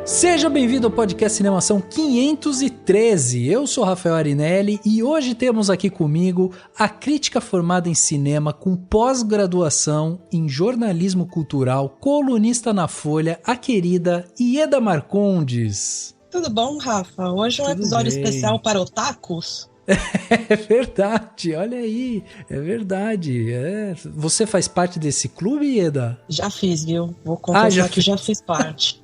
Seja bem-vindo ao podcast Cinemação 513. Eu sou Rafael Arinelli e hoje temos aqui comigo a crítica formada em cinema com pós-graduação em jornalismo cultural, colunista na Folha, a querida Ieda Marcondes. Tudo bom, Rafa? Hoje é um episódio especial para otakus. É verdade, olha aí, é verdade. Você faz parte desse clube, Ieda? Já fiz, viu? Vou confessar que já fiz parte.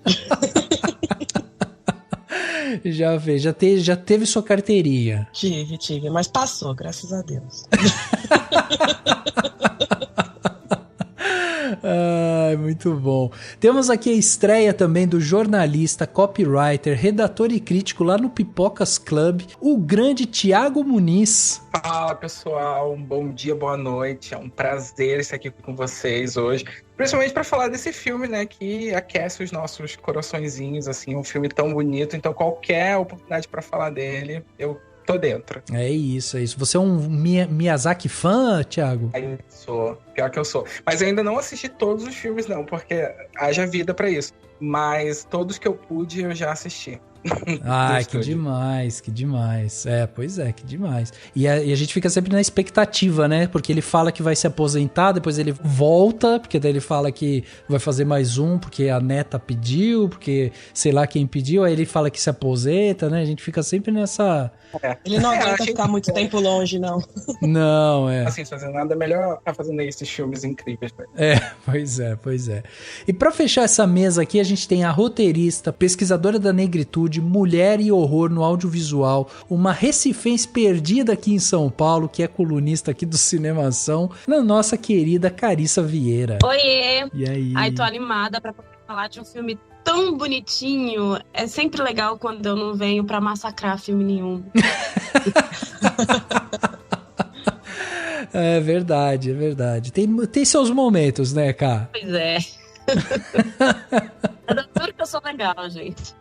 Já fez, já teve sua carteirinha. Tive, mas passou, graças a Deus. Ai, muito bom. Temos aqui a estreia também do jornalista, copywriter, redator e crítico lá no Pipocas Club, o grande Thiago Muniz. Fala, pessoal, um bom dia, boa noite. É um prazer estar aqui com vocês hoje, principalmente para falar desse filme, né, que aquece os nossos coraçõezinhos, assim, um filme tão bonito. Então, qualquer oportunidade para falar dele, eu tô dentro. É isso. Você é um Miyazaki fã, Thiago? Sou, pior que eu sou. Mas eu ainda não assisti todos os filmes, não, porque haja vida pra isso. Mas todos que eu pude, eu já assisti. Ai, que demais. Pois é, que demais. E a gente fica sempre na expectativa, né? Porque ele fala que vai se aposentar, depois ele volta, porque daí ele fala que vai fazer mais um, porque a neta pediu, porque sei lá quem pediu, aí ele fala que se aposenta, né? A gente fica sempre nessa... Ele não aguenta ficar muito tempo longe, não. Não, Assim, fazendo nada, melhor ficar fazendo esses filmes incríveis. Né? Pois é. E pra fechar essa mesa aqui, a gente tem a roteirista, pesquisadora da negritude, mulher e horror no audiovisual, uma recifense perdida aqui em São Paulo, que é colunista aqui do Cinemação, na nossa querida Carissa Vieira. Oiê! E aí? Ai, tô animada pra falar de um filme tão bonitinho. É sempre legal quando eu não venho pra massacrar filme nenhum. É verdade. Tem seus momentos, né, Cá? Pois é. É da tudo que eu sou legal, gente.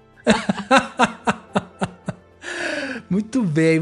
Muito bem,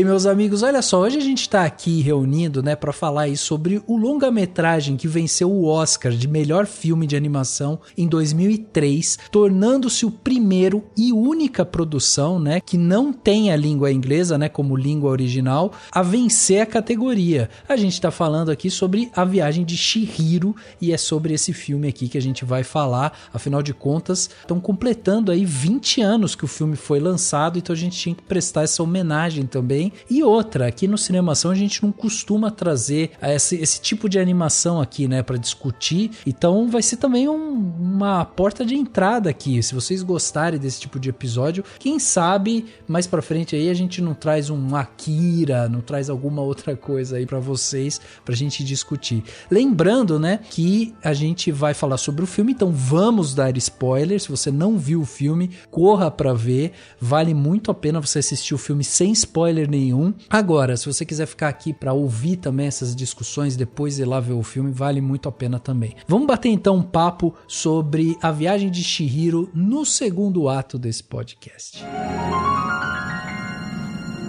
meus amigos. Olha só, hoje a gente tá aqui reunido, né, pra falar aí sobre o longa-metragem que venceu o Oscar de melhor filme de animação em 2003, tornando-se o primeiro e única produção, né, que não tem a língua inglesa, né, como língua original, a vencer a categoria. A gente tá falando aqui sobre A Viagem de Chihiro e é sobre esse filme aqui que a gente vai falar. Afinal de contas, estão completando aí 20 anos que o filme foi lançado, então a gente tinha que prestar essa homenagem também. E outra, aqui no Cinemação a gente não costuma trazer esse tipo de animação aqui, né, pra discutir, então vai ser também uma porta de entrada aqui. Se vocês gostarem desse tipo de episódio, quem sabe mais pra frente aí a gente não traz um Akira, não traz alguma outra coisa aí pra vocês, pra gente discutir. Lembrando, né, que a gente vai falar sobre o filme, então vamos dar spoilers. Se você não viu o filme, corra pra ver, vale muito a pena você assistir o filme sem spoiler nenhum. Agora, se você quiser ficar aqui pra ouvir também essas discussões, depois ir lá ver o filme, vale muito a pena também. Vamos bater então um papo sobre A Viagem de Chihiro no segundo ato desse podcast.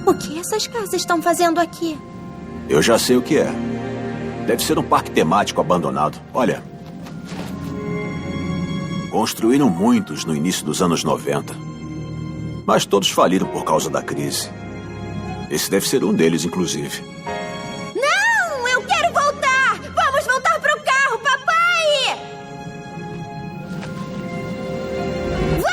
O que essas casas estão fazendo aqui? Eu já sei o que é. Deve ser um parque temático abandonado. Olha, construíram muitos no início dos anos 90. Mas todos faliram por causa da crise. Esse deve ser um deles, inclusive. Não! Eu quero voltar! Vamos voltar pro carro, papai! Vamos!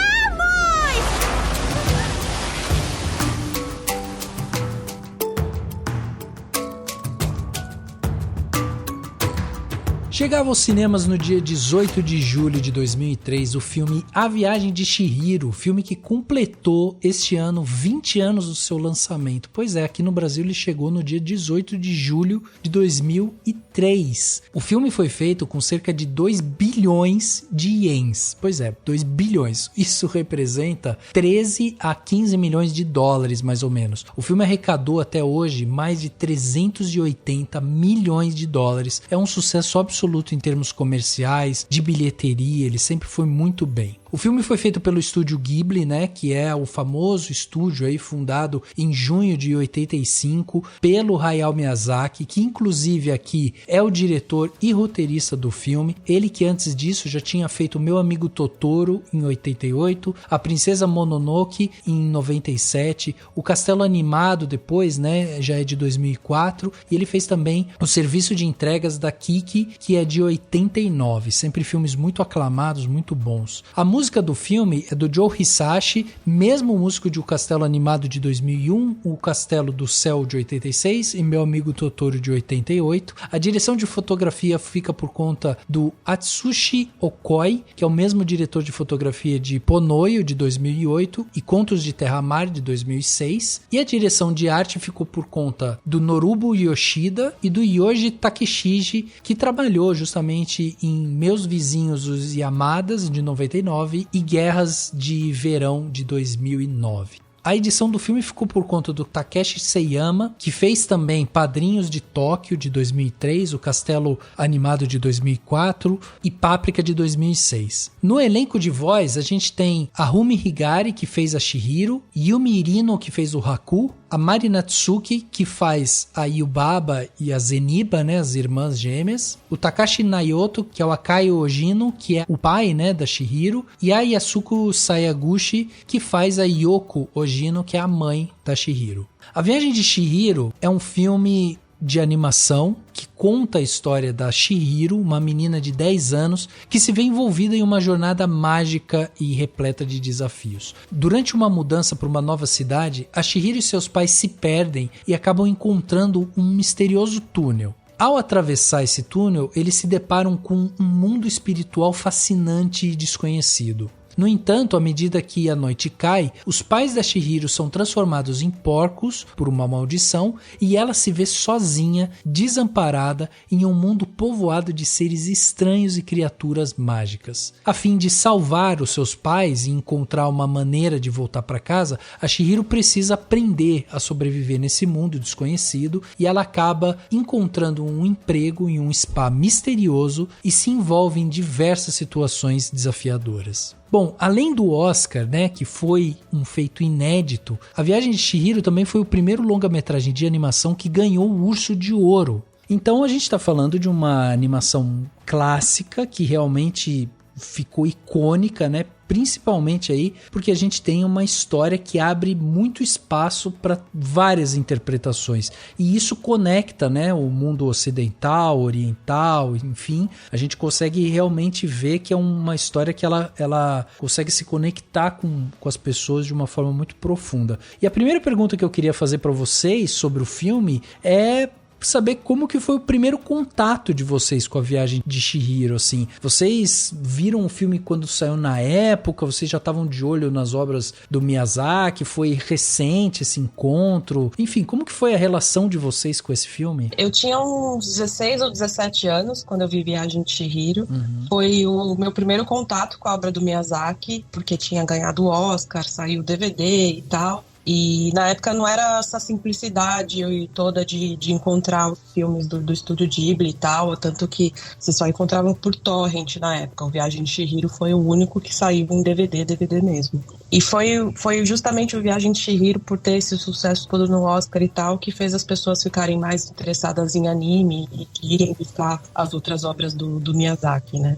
Chegava aos cinemas no dia 18 de julho de 2003 o filme A Viagem de Chihiro, filme que completou este ano 20 anos do seu lançamento. Pois é, aqui no Brasil ele chegou no dia 18 de julho de 2003. O filme foi feito com cerca de 2 bilhões de ienes. Pois é, 2 bilhões. Isso representa 13 a 15 milhões de dólares, mais ou menos. O filme arrecadou até hoje mais de 380 milhões de dólares. É um sucesso absoluto em termos comerciais, de bilheteria, ele sempre foi muito bem. O filme foi feito pelo estúdio Ghibli, né, que é o famoso estúdio aí fundado em junho de 85 pelo Hayao Miyazaki, que inclusive aqui é o diretor e roteirista do filme. Ele que antes disso já tinha feito Meu Amigo Totoro em 88, A Princesa Mononoke em 97, o Castelo Animado depois, né, já é de 2004, e ele fez também o Serviço de Entregas da Kiki, que é de 89, sempre filmes muito aclamados, muito bons. A música do filme é do Joe Hisaishi, mesmo músico de O Castelo Animado de 2001, O Castelo do Céu de 86 e Meu Amigo Totoro de 88. A direção de fotografia fica por conta do Atsushi Okoi, que é o mesmo diretor de fotografia de Ponoio de 2008 e Contos de Terra-Mar de 2006. E a direção de arte ficou por conta do Norubo Yoshida e do Yoji Takeshiji, que trabalhou justamente em Meus Vizinhos os Yamadas de 99 e Guerras de Verão de 2009. A edição do filme ficou por conta do Takeshi Seiyama, que fez também Padrinhos de Tóquio de 2003, O Castelo Animado de 2004 e Páprica de 2006. No elenco de voz, a gente tem a Rumi Higari, que fez a Chihiro, Yumi Irino, que fez o Haku, a Mari Natsuki, que faz a Yubaba e a Zeniba, né, as irmãs gêmeas, o Takashi Naoto, que é o Akaio Ojino, que é o pai, né, da Chihiro, e a Yasuko Sayaguchi, que faz a Yoko Ojino, que é a mãe da Chihiro. A Viagem de Chihiro é um filme de animação que conta a história da Chihiro, uma menina de 10 anos que se vê envolvida em uma jornada mágica e repleta de desafios. Durante uma mudança para uma nova cidade, a Chihiro e seus pais se perdem e acabam encontrando um misterioso túnel. Ao atravessar esse túnel, eles se deparam com um mundo espiritual fascinante e desconhecido. No entanto, à medida que a noite cai, os pais da Chihiro são transformados em porcos por uma maldição e ela se vê sozinha, desamparada, em um mundo povoado de seres estranhos e criaturas mágicas. A fim de salvar os seus pais e encontrar uma maneira de voltar para casa, a Chihiro precisa aprender a sobreviver nesse mundo desconhecido e ela acaba encontrando um emprego em um spa misterioso e se envolve em diversas situações desafiadoras. Bom, além do Oscar, né, que foi um feito inédito, A Viagem de Chihiro também foi o primeiro longa-metragem de animação que ganhou o Urso de Ouro. Então a gente está falando de uma animação clássica que realmente ficou icônica, né? Principalmente aí porque a gente tem uma história que abre muito espaço para várias interpretações e isso conecta, né, o mundo ocidental, oriental, enfim, a gente consegue realmente ver que é uma história que ela consegue se conectar com as pessoas de uma forma muito profunda. E a primeira pergunta que eu queria fazer para vocês sobre o filme é saber como que foi o primeiro contato de vocês com A Viagem de Chihiro, assim. Vocês viram o filme quando saiu na época? Vocês já estavam de olho nas obras do Miyazaki? Foi recente esse encontro? Enfim, como que foi a relação de vocês com esse filme? Eu tinha uns 16 ou 17 anos quando eu vi Viagem de Chihiro. Foi o meu primeiro contato com a obra do Miyazaki, porque tinha ganhado o Oscar, saiu o DVD e tal. E na época não era essa simplicidade toda de encontrar os filmes do estúdio Ghibli e tal, tanto que você só encontrava por torrent na época. O Viagem de Chihiro foi o único que saiu em DVD mesmo. E foi justamente o Viagem de Chihiro, por ter esse sucesso todo no Oscar e tal, que fez as pessoas ficarem mais interessadas em anime e irem buscar as outras obras do Miyazaki, né?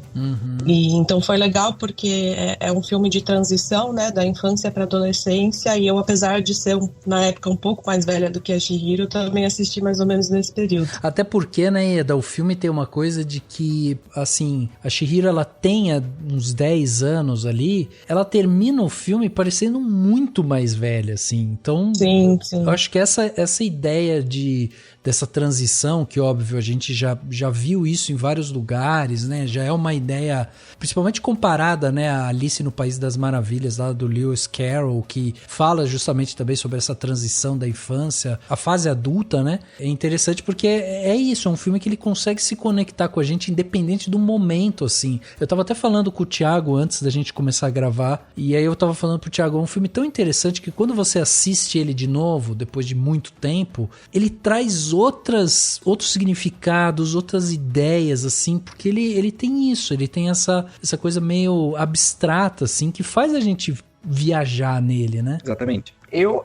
E então foi legal porque é um filme de transição, né, da infância para adolescência, e eu, apesar de ser na época um pouco mais velha do que a Chihiro, também assisti mais ou menos nesse período. Até porque, né, Eda, o filme tem uma coisa de que, assim, a Chihiro, ela tem uns 10 anos ali, ela termina o filme parecendo muito mais velha, assim. Então, sim. Eu acho que essa ideia dessa transição, que óbvio a gente já viu isso em vários lugares, né? Já é uma ideia, principalmente comparada, né, a Alice no País das Maravilhas, lá do Lewis Carroll, que fala justamente também sobre essa transição da infância à fase adulta, né? É interessante porque é isso, é um filme que ele consegue se conectar com a gente independente do momento, assim. Eu tava até falando com o Thiago antes da gente começar a gravar, e aí eu tava falando pro Thiago, é um filme tão interessante que quando você assiste ele de novo, depois de muito tempo, ele traz outros significados, outras ideias, assim, porque ele tem isso, ele tem essa coisa meio abstrata, assim, que faz a gente viajar nele, né? Exatamente. Eu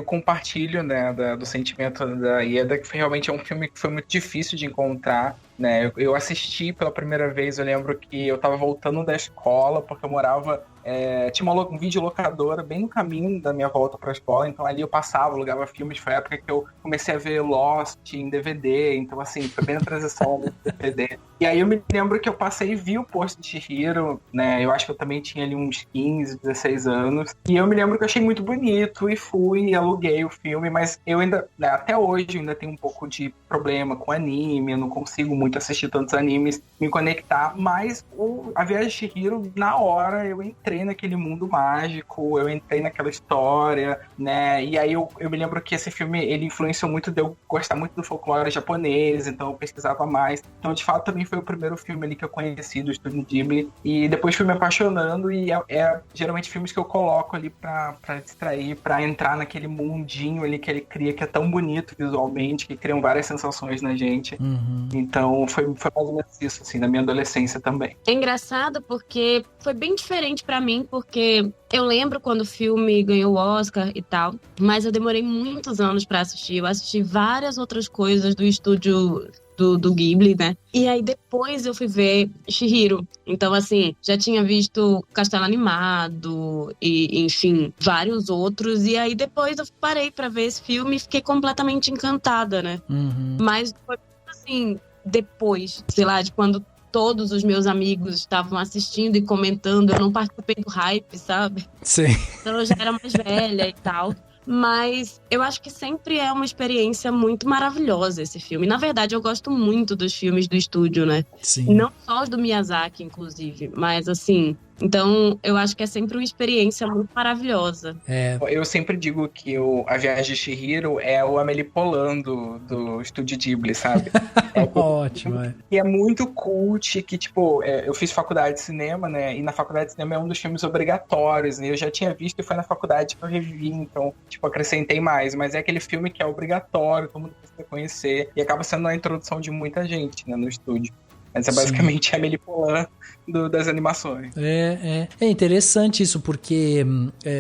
compartilho, né, do sentimento da Ieda, que realmente é um filme que foi muito difícil de encontrar, né? Eu assisti pela primeira vez, eu lembro que eu tava voltando da escola, porque eu morava... tinha um videolocadora bem no caminho da minha volta pra escola, então ali eu passava, alugava filmes. Foi a época que eu comecei a ver Lost em DVD, então assim, foi bem na transição do DVD. E aí eu me lembro que eu passei e vi o pôster de Chihiro, né? Eu acho que eu também tinha ali uns 15, 16 anos. E eu me lembro que eu achei muito bonito e fui e aluguei o filme, mas eu ainda, né, até hoje, eu ainda tenho um pouco de problema com anime, eu não consigo muito assistir tantos animes, me conectar, mas a Viagem de Chihiro, na hora, eu entrei naquele mundo mágico, eu entrei naquela história, né? E aí eu me lembro que esse filme, ele influenciou muito de eu gostar muito do folclore japonês, então eu pesquisava mais. Então, de fato, também foi o primeiro filme ali que eu conheci do Estúdio Ghibli, e depois fui me apaixonando, e é geralmente filmes que eu coloco ali pra distrair, pra entrar naquele mundinho ali que ele cria, que é tão bonito visualmente, que criam várias sensações na gente. Então, foi mais ou menos isso, assim, na minha adolescência também. É engraçado porque foi bem diferente pra mim, porque eu lembro quando o filme ganhou o Oscar e tal, mas eu demorei muitos anos pra assistir. Eu assisti várias outras coisas do estúdio do Ghibli, né? E aí depois eu fui ver Chihiro. Então, assim, já tinha visto Castelo Animado e, enfim, vários outros. E aí depois eu parei pra ver esse filme e fiquei completamente encantada, né? Mas foi, assim, depois, sei lá, de quando todos os meus amigos estavam assistindo e comentando, eu não participei do hype, sabe? Sim. Então eu já era mais velha e tal. Mas eu acho que sempre é uma experiência muito maravilhosa esse filme. Na verdade, eu gosto muito dos filmes do estúdio, né? Sim. Não só os do Miyazaki, inclusive, mas assim... Então, eu acho que é sempre uma experiência muito maravilhosa. Eu sempre digo que a Viagem de Chihiro é o Amélie Poulain do Estúdio Ghibli, sabe? Ótimo, E é muito cult, que, tipo, eu fiz faculdade de cinema, né? E na faculdade de cinema é um dos filmes obrigatórios, né? Eu já tinha visto e foi na faculdade que eu revi, então, tipo, acrescentei mais. Mas é aquele filme que é obrigatório, todo mundo precisa conhecer. E acaba sendo a introdução de muita gente, né, no estúdio. Mas é basicamente a Amélie Poulain das animações. É interessante isso, porque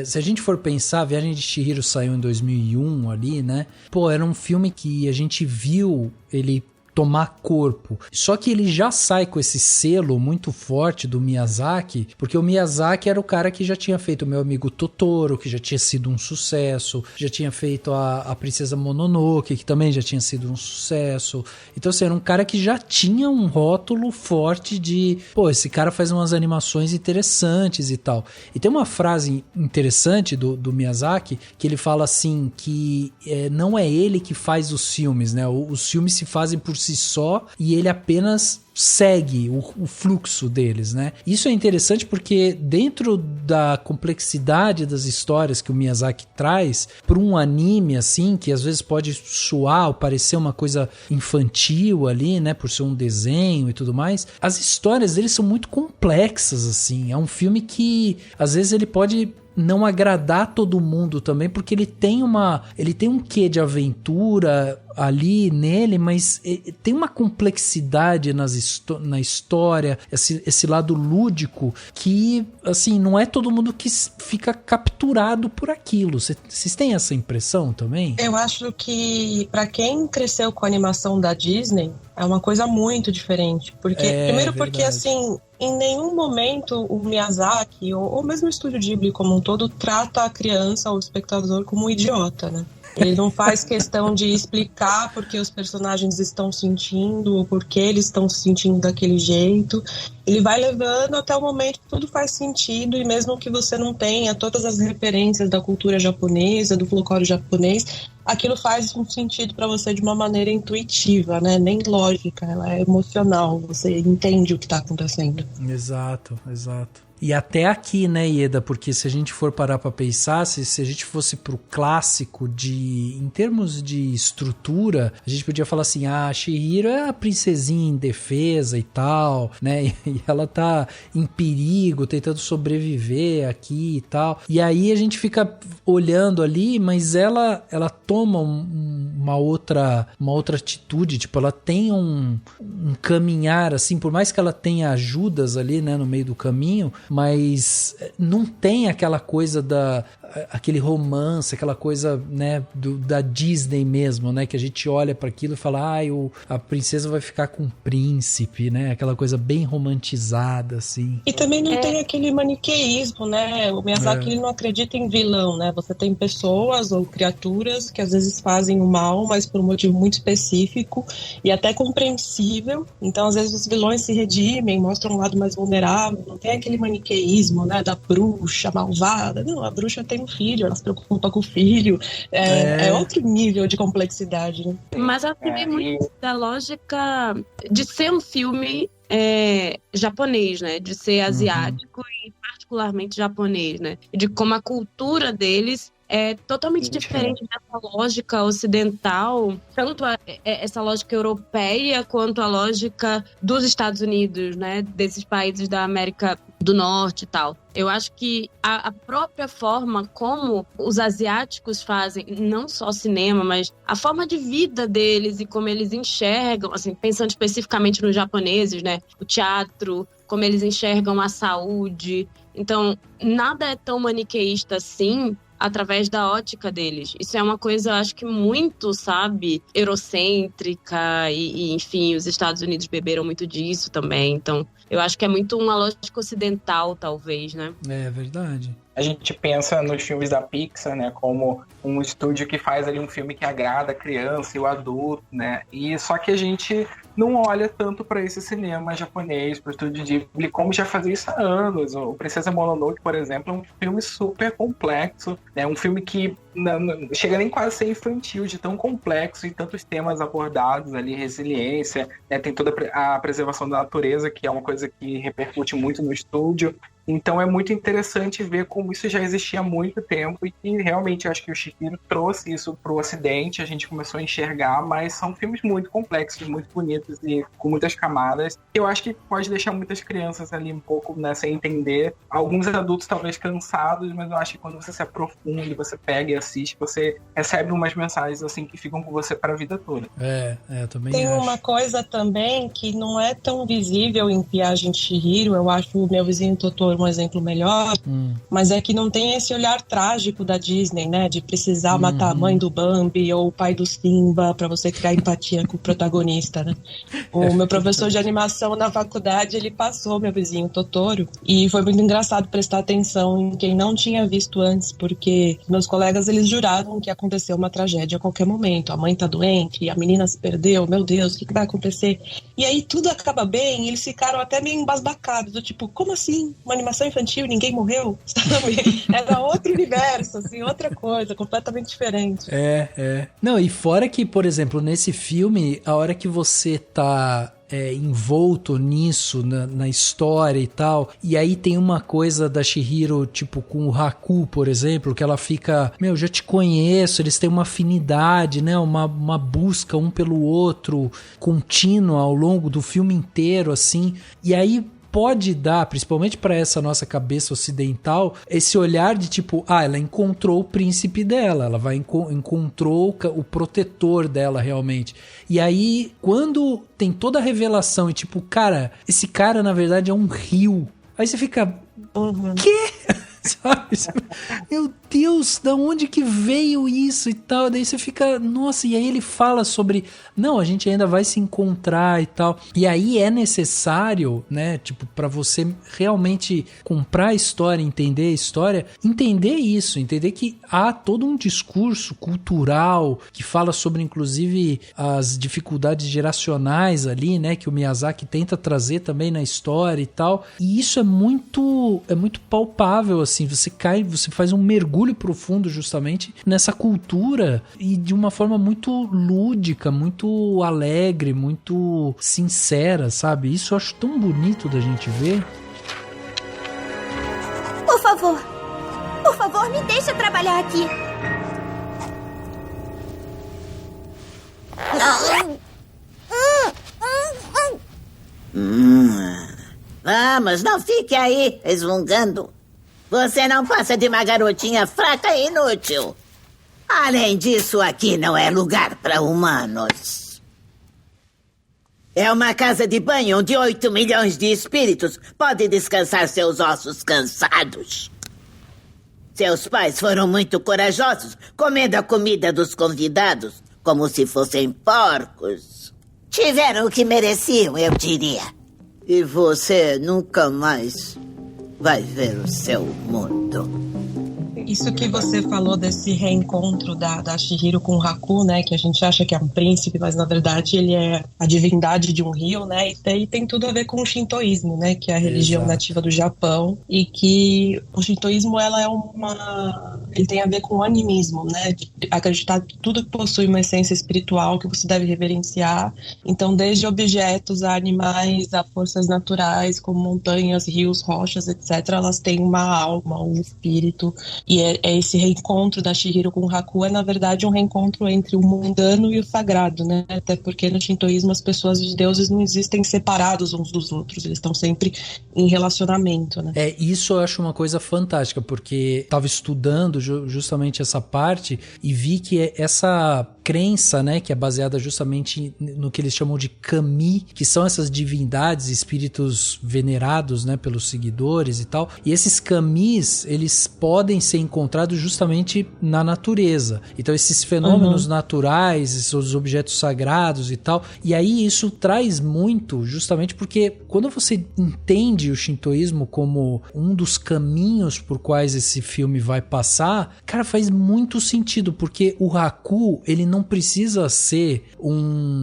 se a gente for pensar, a Viagem de Chihiro saiu em 2001 ali, né? Pô, era um filme que a gente viu ele tomar corpo. Só que ele já sai com esse selo muito forte do Miyazaki, porque o Miyazaki era o cara que já tinha feito o Meu Amigo Totoro, que já tinha sido um sucesso, já tinha feito a Princesa Mononoke, que também já tinha sido um sucesso. Então, assim, era um cara que já tinha um rótulo forte de, pô, esse cara faz umas animações interessantes e tal. E tem uma frase interessante do Miyazaki, que ele fala assim, que não é ele que faz os filmes, né? Os filmes se fazem por si só e ele apenas segue o fluxo deles, né? Isso é interessante porque dentro da complexidade das histórias que o Miyazaki traz para um anime assim, que às vezes pode soar ou parecer uma coisa infantil ali, né, por ser um desenho e tudo mais, as histórias dele são muito complexas assim. É um filme que às vezes ele pode não agradar todo mundo também, porque ele tem um quê de aventura ali nele, mas tem uma complexidade na história, esse lado lúdico que, assim, não é todo mundo que fica capturado por aquilo. Vocês têm essa impressão também? Eu acho que pra quem cresceu com a animação da Disney, é uma coisa muito diferente. Primeiro porque, assim, em nenhum momento o Miyazaki, ou mesmo o Estúdio Ghibli como um todo, trata a criança ou o espectador como um idiota, né? Ele não faz questão de explicar por que os personagens estão sentindo ou por que eles estão se sentindo daquele jeito. Ele vai levando até o momento que tudo faz sentido, e mesmo que você não tenha todas as referências da cultura japonesa, do folclore japonês, aquilo faz um sentido para você de uma maneira intuitiva, né? Nem lógica, ela é emocional, você entende o que está acontecendo. Exato. E até aqui, né, Ieda, porque se a gente for parar pra pensar, se a gente fosse pro clássico em termos de estrutura, a gente podia falar assim, a Chihiro é a princesinha indefesa e tal, né, e ela tá em perigo, tentando sobreviver aqui e tal, e aí a gente fica olhando ali, mas ela toma uma outra atitude, tipo, ela tem um caminhar, assim, por mais que ela tenha ajudas ali, né, no meio do caminho, mas não tem aquela coisa aquele romance, aquela coisa, né, da Disney mesmo, né, que a gente olha para aquilo e fala, a princesa vai ficar com o príncipe, né, aquela coisa bem romantizada, assim. E também não tem aquele maniqueísmo, né, o Miyazaki ele não acredita em vilão, né, você tem pessoas ou criaturas que às vezes fazem o mal, mas por um motivo muito específico e até compreensível, então às vezes os vilões se redimem, mostram um lado mais vulnerável, não tem aquele maniqueísmo, né, da bruxa malvada, não, a bruxa tem um filho, ela se preocupa com o filho, é outro nível de complexidade, né? Mas ela tem muito da lógica de ser um filme japonês, né, de ser asiático e particularmente japonês, né, de como a cultura deles é totalmente diferente dessa lógica ocidental, tanto essa lógica europeia quanto a lógica dos Estados Unidos, né, desses países da América do Norte e tal. Eu acho que a própria forma como os asiáticos fazem, não só cinema, mas a forma de vida deles e como eles enxergam, assim, pensando especificamente nos japoneses, né, o teatro, como eles enxergam a saúde. Então, nada é tão maniqueísta assim, através da ótica deles. Isso é uma coisa, acho que muito, sabe, eurocêntrica e enfim, os Estados Unidos beberam muito disso também. Então, eu acho que é muito uma lógica ocidental, talvez, né? É verdade. A gente pensa nos filmes da Pixar, né, como um estúdio que faz ali um filme que agrada a criança e o adulto, né, e só que a gente não olha tanto para esse cinema japonês, para o estúdio Ghibli, como já fazia isso há anos. O Princesa Mononoke, por exemplo, é um filme super complexo, né, um filme que não chega nem quase a ser infantil, de tão complexo e tantos temas abordados ali, resiliência, né, tem toda a preservação da natureza, que é uma coisa que repercute muito no estúdio. Então é muito interessante ver como isso já existia há muito tempo e que realmente eu acho que o Chihiro trouxe isso para o Ocidente, a gente começou a enxergar, mas são filmes muito complexos, muito bonitos e com muitas camadas. Eu acho que pode deixar muitas crianças ali um pouco, né, sem entender. Alguns adultos talvez cansados, mas eu acho que quando você se aprofunda, você pega e assiste, você recebe umas mensagens assim que ficam com você para a vida toda. Eu também tem acho. Uma coisa também que não é tão visível em Viagem de Chihiro, eu acho o Meu Vizinho Totoro um exemplo melhor, mas é que não tem esse olhar trágico da Disney, né, de precisar matar a mãe do Bambi ou o pai do Simba para você criar empatia com o protagonista, né. O meu professor de animação na faculdade, ele passou Meu Vizinho Totoro e foi muito engraçado prestar atenção em quem não tinha visto antes, porque meus colegas, eles juraram que aconteceu uma tragédia a qualquer momento, a mãe tá doente, a menina se perdeu, meu Deus, o que vai acontecer? E aí tudo acaba bem, e eles ficaram até meio embasbacados, do tipo, como assim? Uma animação infantil, ninguém morreu? Sabe? Era outro universo, assim, outra coisa, completamente diferente. Não, e fora que, por exemplo, nesse filme, a hora que você tá envolto nisso, na história e tal, e aí tem uma coisa da Chihiro, tipo, com o Haku, por exemplo, que ela fica, já te conheço, eles têm uma afinidade, né, uma busca um pelo outro, contínua ao longo do filme inteiro, assim, e aí pode dar, principalmente para essa nossa cabeça ocidental, esse olhar de tipo, ela encontrou o príncipe dela, ela encontrou o protetor dela realmente. E aí, quando tem toda a revelação e tipo, cara, esse cara na verdade é um rio. Aí você fica, quê? Sabe? Meu Deus, da onde que veio isso e tal? Daí você fica, nossa, e aí ele fala sobre, não, a gente ainda vai se encontrar e tal. E aí é necessário, né, tipo, pra você realmente comprar a história, entender a história, entender isso, entender que há todo um discurso cultural que fala sobre, inclusive, as dificuldades geracionais ali, né, que o Miyazaki tenta trazer também na história e tal. E isso é muito palpável, assim, você faz um mergulho profundo justamente nessa cultura e de uma forma muito lúdica, muito alegre, muito sincera, sabe? Isso eu acho tão bonito da gente ver. Por favor, me deixa trabalhar aqui. Vamos, não fique aí resmungando. Você não passa de uma garotinha fraca e inútil. Além disso, aqui não é lugar para humanos. É uma casa de banho onde 8 milhões de espíritos podem descansar seus ossos cansados. Seus pais foram muito corajosos, comendo a comida dos convidados como se fossem porcos. Tiveram o que mereciam, eu diria. E você nunca mais vai ver o seu mundo. Isso que você falou desse reencontro da Chihiro com o Haku, né? Que a gente acha que é um príncipe, mas na verdade ele é a divindade de um rio, né? E tem tudo a ver com o shintoísmo, né? Que é a religião nativa do Japão. E que o shintoísmo, ele tem a ver com o animismo, né? De acreditar que tudo que possui uma essência espiritual que você deve reverenciar. Então, desde objetos a animais, a forças naturais, como montanhas, rios, rochas, etc., elas têm uma alma, um espírito. E esse reencontro da Chihiro com o Haku é, na verdade, um reencontro entre o mundano e o sagrado, né? Até porque no shintoísmo as pessoas e os deuses não existem separados uns dos outros, eles estão sempre em relacionamento, né? Isso eu acho uma coisa fantástica, porque estava estudando justamente essa parte e vi que essa crença, né, que é baseada justamente no que eles chamam de kami, que são essas divindades, espíritos venerados, né, pelos seguidores e tal. E esses kamis, eles podem ser encontrados justamente na natureza. Então esses fenômenos naturais, esses objetos sagrados e tal. E aí isso traz muito, justamente porque quando você entende o shintoísmo como um dos caminhos por quais esse filme vai passar, cara, faz muito sentido, porque o Haku, ele não precisa ser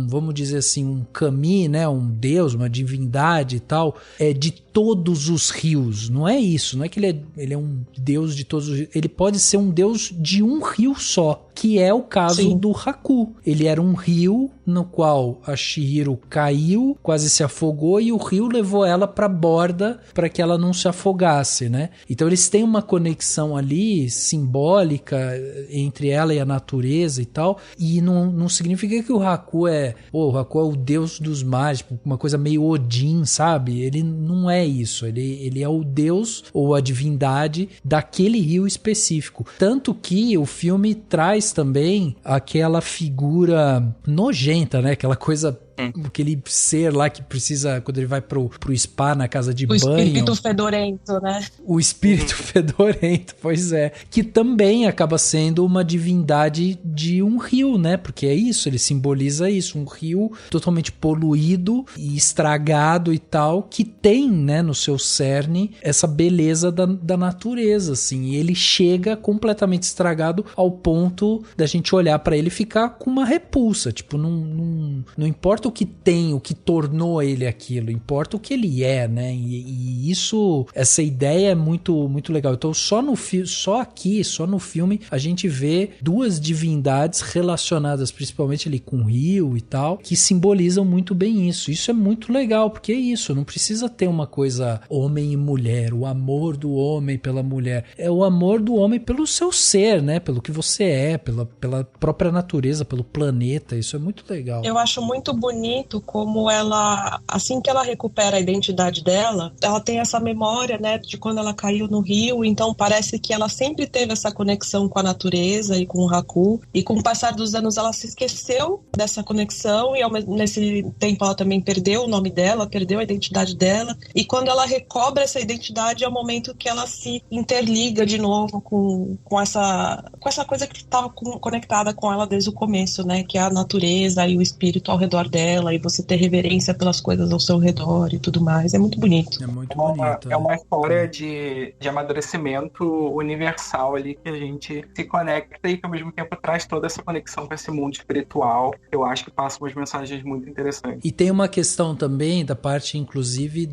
vamos dizer assim, um kami, né, um deus, uma divindade e tal, de todos os rios. Não é isso, não é que ele é um deus de todos os rios. Ele pode ser um deus de um rio só, que é o caso do Haku. Ele era um rio no qual a Chihiro caiu, quase se afogou, e o rio levou ela para a borda para que ela não se afogasse, né? Então eles têm uma conexão ali simbólica entre ela e a natureza e tal, e não significa que o Haku é o deus dos mares, tipo, uma coisa meio Odin, sabe? Ele não é isso, ele é o deus ou a divindade daquele rio específico. Tanto que o filme traz também aquela figura nojenta, né? Aquela coisa, aquele ser lá que precisa, quando ele vai pro spa na casa de banho. O espírito fedorento, né? O espírito fedorento, pois é. Que também acaba sendo uma divindade de um rio, né? Porque é isso, ele simboliza isso. Um rio totalmente poluído e estragado e tal, que tem, né, no seu cerne essa beleza da natureza, assim. E ele chega completamente estragado ao ponto da gente olhar pra ele e ficar com uma repulsa. Tipo, não importa o que tem, o que tornou ele aquilo, importa o que ele é, né? E isso, essa ideia é muito, muito legal. Então só no filme a gente vê duas divindades relacionadas principalmente ali com o rio e tal, que simbolizam muito bem isso. Isso é muito legal, porque é isso, não precisa ter uma coisa homem e mulher, o amor do homem pela mulher, é o amor do homem pelo seu ser, né? Pelo que você é, pela própria natureza, pelo planeta. Isso é muito legal. Eu acho muito bonito como ela, assim que ela recupera a identidade dela, ela tem essa memória, né, de quando ela caiu no rio. Então parece que ela sempre teve essa conexão com a natureza e com o Haku, e com o passar dos anos ela se esqueceu dessa conexão, e nesse tempo ela também perdeu o nome dela, perdeu a identidade dela, e quando ela recobra essa identidade é o momento que ela se interliga de novo com essa coisa que estava conectada com ela desde o começo, né, que é a natureza e o espírito ao redor dela, e você ter reverência pelas coisas ao seu redor e tudo mais. É muito bonito. É muito bonito. É uma história de amadurecimento universal ali, que a gente se conecta e que ao mesmo tempo traz toda essa conexão com esse mundo espiritual. Eu acho que passa umas mensagens muito interessantes. E tem uma questão também da parte, inclusive,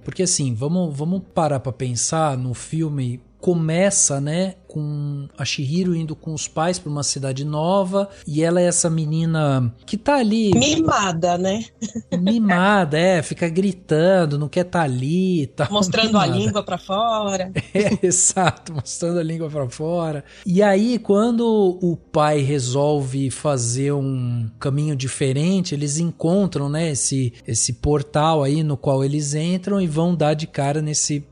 porque assim, vamos parar pra pensar no filme. Começa, né, com a Chihiro indo com os pais pra uma cidade nova, e ela é essa menina que tá ali... Mimada, né? Mimada, fica gritando, não quer tá ali e tal. Mostrando a língua pra fora. Exato, mostrando a língua pra fora. E aí, quando o pai resolve fazer um caminho diferente, eles encontram, né, esse portal aí no qual eles entram e vão dar de cara nesse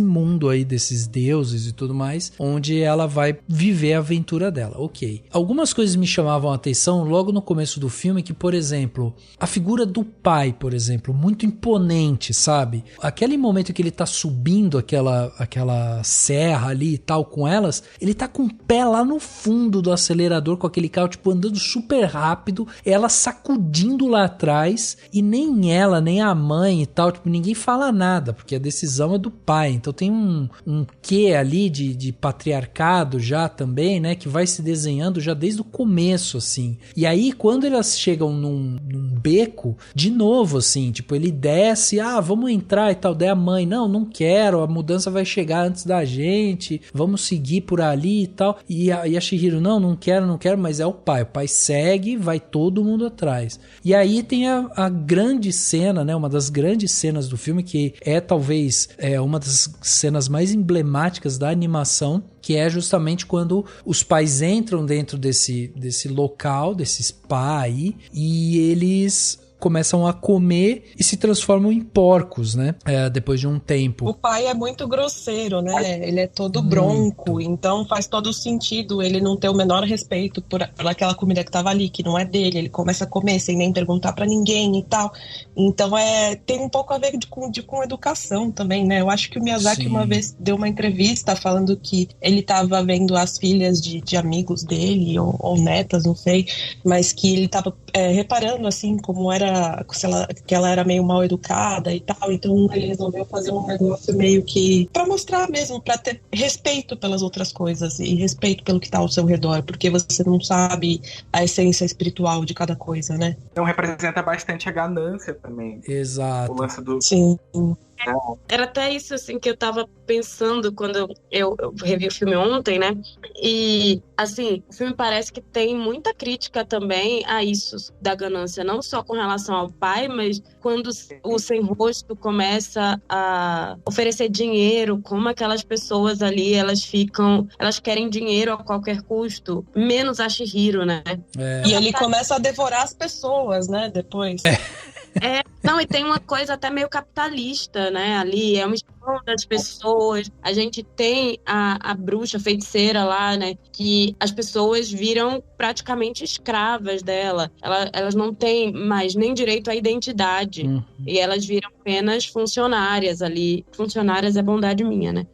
mundo aí desses deuses e tudo mais, onde ela vai viver a aventura dela. Ok. Algumas coisas me chamavam a atenção logo no começo do filme, que, por exemplo, a figura do pai, por exemplo, muito imponente, sabe? Aquele momento que ele tá subindo aquela serra ali e tal com elas, ele tá com o pé lá no fundo do acelerador com aquele carro, tipo, andando super rápido, ela sacudindo lá atrás, e nem ela, nem a mãe e tal, tipo, ninguém fala nada, porque a decisão é do pai. Então tem um quê ali de patriarcado já também, né, que vai se desenhando já desde o começo, assim. E aí, quando elas chegam num beco, de novo, assim, tipo, ele desce, vamos entrar e tal, daí a mãe, não quero, a mudança vai chegar antes da gente, vamos seguir por ali e tal, e a Chihiro, não quero, mas é o pai segue, vai todo mundo atrás. E aí tem a grande cena, né, uma das grandes cenas do filme, que é talvez uma das cenas mais emblemáticas da animação, que é justamente quando os pais entram dentro desse local, desse spa aí, e eles começam a comer e se transformam em porcos, né? Depois de um tempo. O pai é muito grosseiro, né? Ele é todo bronco, então faz todo sentido ele não ter o menor respeito por aquela comida que tava ali, que não é dele. Ele começa a comer sem nem perguntar pra ninguém e tal. Então tem um pouco a ver com educação também, né? Eu acho que o Miyazaki uma vez deu uma entrevista falando que ele tava vendo as filhas de amigos dele, ou netas, não sei, mas que ele tava reparando, assim, como era que ela era meio mal educada e tal, então ele resolveu fazer um negócio meio que pra mostrar mesmo, pra ter respeito pelas outras coisas e respeito pelo que tá ao seu redor, porque você não sabe a essência espiritual de cada coisa, né? Então representa bastante a ganância também. Exato. O lance do... Sim. Era até isso, assim, que eu tava pensando quando eu revi o filme ontem, né? E, assim, o filme parece que tem muita crítica também a isso da ganância, não só com relação ao pai, mas quando o sem rosto começa a oferecer dinheiro, como aquelas pessoas ali, elas querem dinheiro a qualquer custo, menos a Chihiro, né? E ele começa a devorar as pessoas, né, depois. Não, e tem uma coisa até meio capitalista, né, ali, é uma exploração das pessoas. A gente tem a bruxa feiticeira lá, né, que as pessoas viram praticamente escravas dela. Elas não têm mais nem direito à identidade, e elas viram apenas funcionárias ali. Funcionárias é bondade minha, né?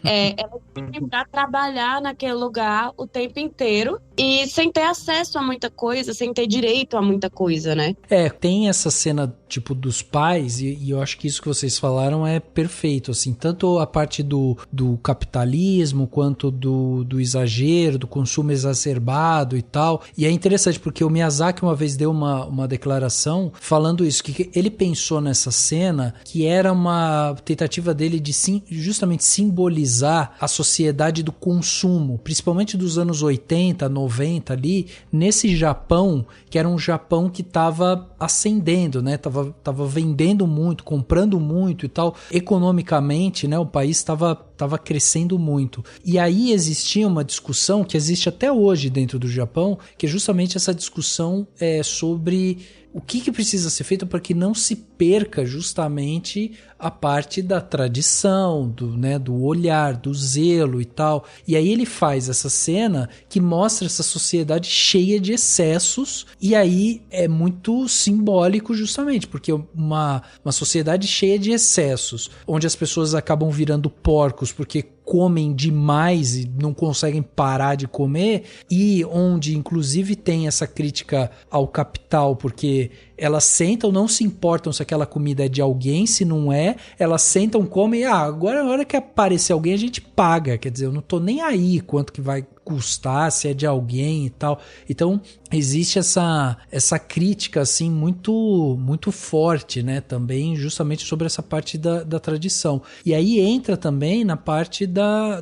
Elas vivem pra trabalhar naquele lugar o tempo inteiro e sem ter acesso a muita coisa, sem ter direito a muita coisa, né? Tem essa cena, tipo, dos pais, e eu acho que isso que vocês falaram é perfeito, assim, tanto a parte do capitalismo, quanto do exagero, do consumo exacerbado e tal. E é interessante, porque o Miyazaki uma vez deu uma declaração falando isso, que ele pensou nessa cena que era uma tentativa dele de justamente simbolizar a sociedade do consumo, principalmente dos anos 80, 90 ali, nesse Japão, que era um Japão que estava ascendendo, né? Tava vendendo muito, comprando muito e tal. Economicamente, né? O país estava crescendo muito. E aí existia uma discussão que existe até hoje dentro do Japão, que é justamente essa discussão sobre o que precisa ser feito para que não se perca justamente a parte da tradição, do olhar, do zelo e tal. E aí ele faz essa cena que mostra essa sociedade cheia de excessos, e aí é muito simbólico justamente, porque uma sociedade cheia de excessos, onde as pessoas acabam virando porcos porque comem demais e não conseguem parar de comer, e onde inclusive tem essa crítica ao capital, porque elas sentam, não se importam se aquela comida é de alguém, se não é, elas sentam, comem, agora na hora que aparecer alguém a gente paga, quer dizer, eu não tô nem aí quanto que vai custar, se é de alguém e tal. Então, existe essa crítica, assim, muito, muito forte, né? Também justamente sobre essa parte da tradição. E aí entra também na parte